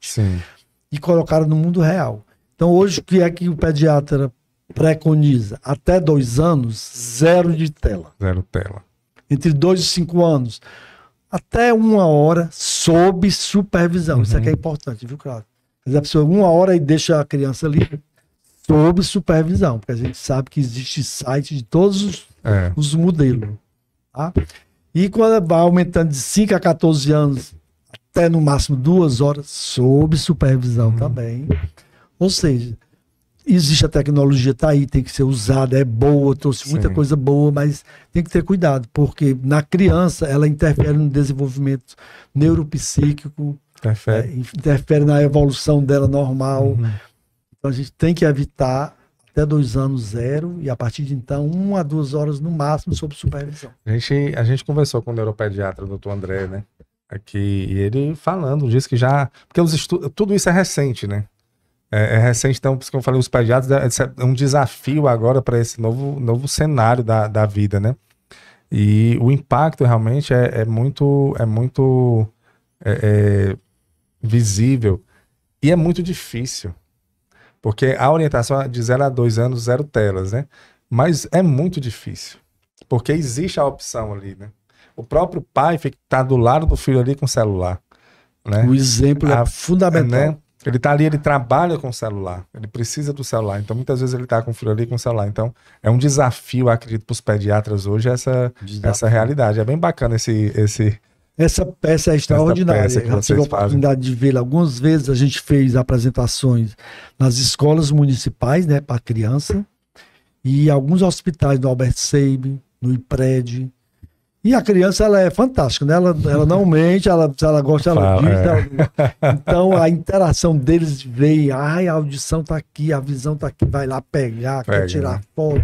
e colocá-la no mundo real. Então hoje o que é que o pediatra preconiza? Até 2 anos, 0 de tela. 0 tela. Entre 2 e 5 anos, até 1 hora sob supervisão. Isso aqui é importante, viu, claro? Mas a pessoa 1 hora e deixa a criança ali sob supervisão, porque a gente sabe que existe site de todos os modelos. Tá? E quando vai aumentando de 5 a 14 anos, até no máximo 2 horas, sob supervisão também. Ou seja, existe a tecnologia, tá aí, tem que ser usada, é boa, trouxe muita coisa boa, mas tem que ter cuidado, porque na criança ela interfere no desenvolvimento neuropsíquico, interfere na evolução dela normal. Então a gente tem que evitar até 2 anos 0 e a partir de então 1 a 2 horas no máximo sob supervisão. A gente conversou com o neuropediatra, o doutor André, né? Aqui, e ele falando, disse que já... Porque tudo isso é recente, né? É recente, então, por isso que eu falei, os pediatras, é um desafio agora para esse novo cenário da vida, né? E o impacto realmente é muito visível e é muito difícil, porque a orientação é de 0 a 2 anos, 0 telas, né? Mas é muito difícil, porque existe a opção ali, né? O próprio pai tá do lado do filho ali com o celular, né? O exemplo é fundamental. Né? Ele tá ali, ele trabalha com o celular, ele precisa do celular, então muitas vezes ele tá com o filho ali com o celular, então é um desafio, acredito, para os pediatras hoje essa realidade. É bem bacana essa peça é extraordinária. Eu tive a oportunidade de vê-la algumas vezes. A gente fez apresentações nas escolas municipais, né, para criança, e alguns hospitais do Albert Sabin, no IPRED. E a criança, ela é fantástica, né? Ela não mente, se ela gosta, ela diz. Então, a interação deles veio, a audição tá aqui, a visão tá aqui, vai lá pegar, quer tirar foto,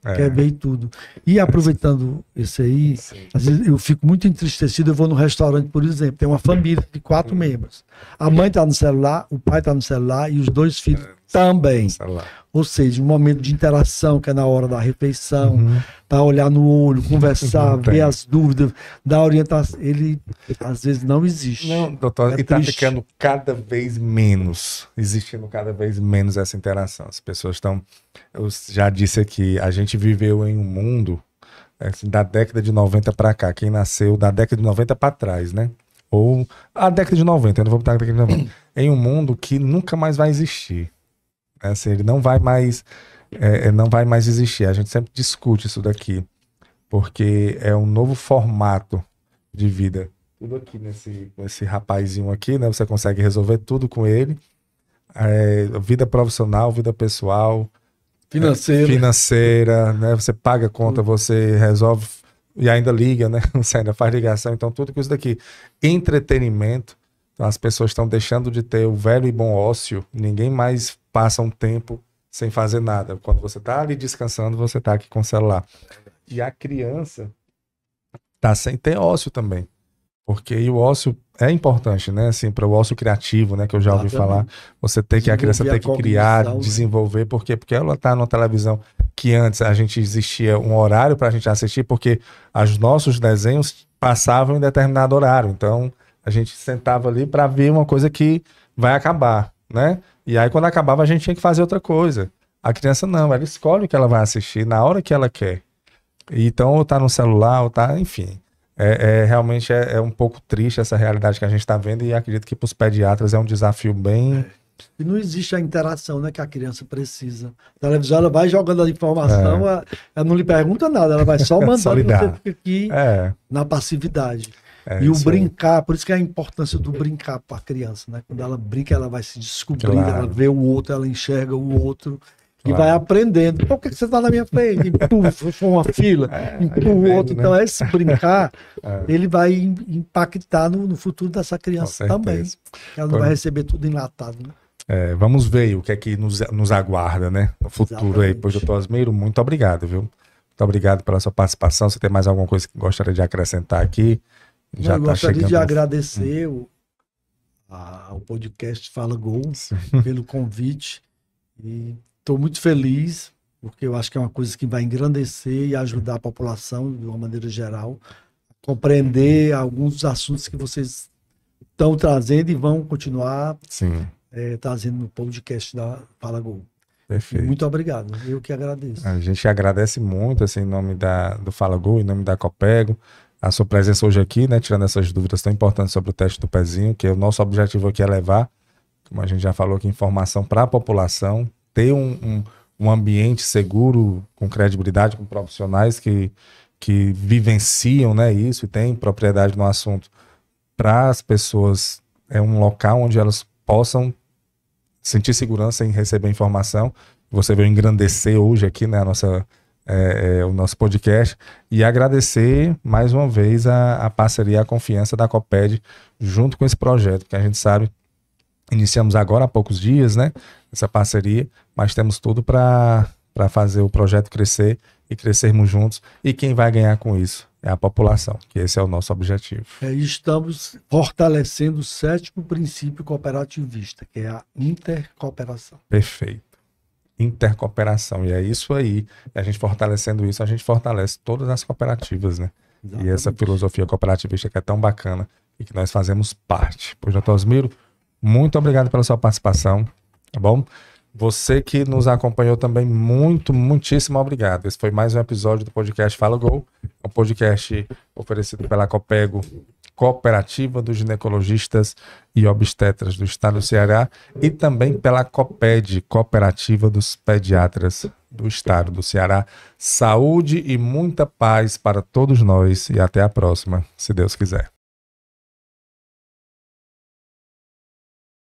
quer ver tudo. E aproveitando isso aí, às vezes eu fico muito entristecido, eu vou no restaurante, por exemplo, tem uma família de 4 membros. A mãe tá no celular, o pai tá no celular e os 2 filhos Também. Ou seja, um momento de interação, que é na hora da refeição, para olhar no olho, conversar, ver as dúvidas, dar orientação. Ele, às vezes, não existe. Não, doutor, e está ficando cada vez menos, existindo cada vez menos essa interação. As pessoas estão... Eu já disse aqui, a gente viveu em um mundo da década de 90 para cá. Quem nasceu da década de 90 para trás, né? Ou a década de 90, eu não vou botar a década de 90. Em um mundo que nunca mais vai existir. Assim, ele não vai mais existir. A gente sempre discute isso daqui, porque é um novo formato de vida. Tudo aqui nesse rapazinho aqui, né? Você consegue resolver tudo com ele. Vida profissional, vida pessoal, financeira, né? Você paga a conta, você resolve e ainda liga, né? Você ainda faz ligação. Então, tudo com isso daqui. Entretenimento. Então, as pessoas estão deixando de ter o velho e bom ócio. Ninguém mais passa um tempo sem fazer nada. Quando você está ali descansando, você está aqui com o celular. E a criança está sem ter ócio também. Porque o ócio é importante, né? Assim, para o ócio criativo, né? Que eu já ouvi falar. Você tem que, a criança tem que criar, desenvolver. Por quê? Porque ela está numa televisão que antes a gente existia um horário para a gente assistir, porque os nossos desenhos passavam em determinado horário. Então, a gente sentava ali para ver uma coisa que vai acabar, né? E aí, quando acabava, a gente tinha que fazer outra coisa. A criança não, ela escolhe o que ela vai assistir na hora que ela quer. Então, ou tá no celular, ou tá, enfim. Realmente é um pouco triste essa realidade que a gente está vendo, e acredito que para os pediatras é um desafio bem... E não existe a interação, né, que a criança precisa. A televisão, ela vai jogando a informação, ela não lhe pergunta nada, ela vai só mandando e você fica aqui na passividade. E o brincar, por isso que é a importância do brincar para a criança, né? Quando ela brinca, ela vai se descobrindo, ela vê o outro, ela enxerga o outro e vai aprendendo. Por que você está na minha frente? Empurra, foi uma fila, empurra o outro. Então, esse brincar, ele vai impactar no futuro dessa criança também. Ela não vai receber tudo enlatado, né? Vamos ver o que é que nos aguarda, né? No futuro aí. Pois, doutor Osmiro, muito obrigado, viu? Muito obrigado pela sua participação. Você tem mais alguma coisa que gostaria de acrescentar aqui? Eu gostaria de agradecer ao podcast Fala Gol pelo convite, e estou muito feliz, porque eu acho que é uma coisa que vai engrandecer e ajudar a população de uma maneira geral a compreender alguns dos assuntos que vocês estão trazendo e vão continuar trazendo no podcast da Fala Gol. Perfeito. Muito obrigado, eu que agradeço. A gente agradece muito, assim, em nome do Fala Gol, em nome da Copego, a sua presença hoje aqui, né, tirando essas dúvidas tão importantes sobre o teste do pezinho, que o nosso objetivo aqui é levar, como a gente já falou aqui, informação para a população, ter um ambiente seguro, com credibilidade, com profissionais que vivenciam, né, isso e têm propriedade no assunto, para as pessoas. É um local onde elas possam sentir segurança em receber informação. Você veio engrandecer hoje aqui, né, o nosso podcast, e agradecer mais uma vez a parceria, a confiança da Coped junto com esse projeto, que a gente sabe, iniciamos agora há poucos dias, né, essa parceria, mas temos tudo para fazer o projeto crescer e crescermos juntos, e quem vai ganhar com isso é a população, que esse é o nosso objetivo. Estamos fortalecendo o 7º princípio cooperativista, que é a intercooperação. Perfeito. Intercooperação, e é isso aí. E a gente fortalecendo isso, a gente fortalece todas as cooperativas, né? Exatamente. E essa filosofia cooperativista que é tão bacana e que nós fazemos parte. Pois, doutor Osmiro, muito obrigado pela sua participação, tá bom? Você que nos acompanhou também, muitíssimo obrigado. Esse foi mais um episódio do podcast Fala Gol, um podcast oferecido pela Copego, Cooperativa dos Ginecologistas e Obstetras do Estado do Ceará, e também pela Coped, Cooperativa dos Pediatras do Estado do Ceará. Saúde e muita paz para todos nós, e até a próxima, se Deus quiser.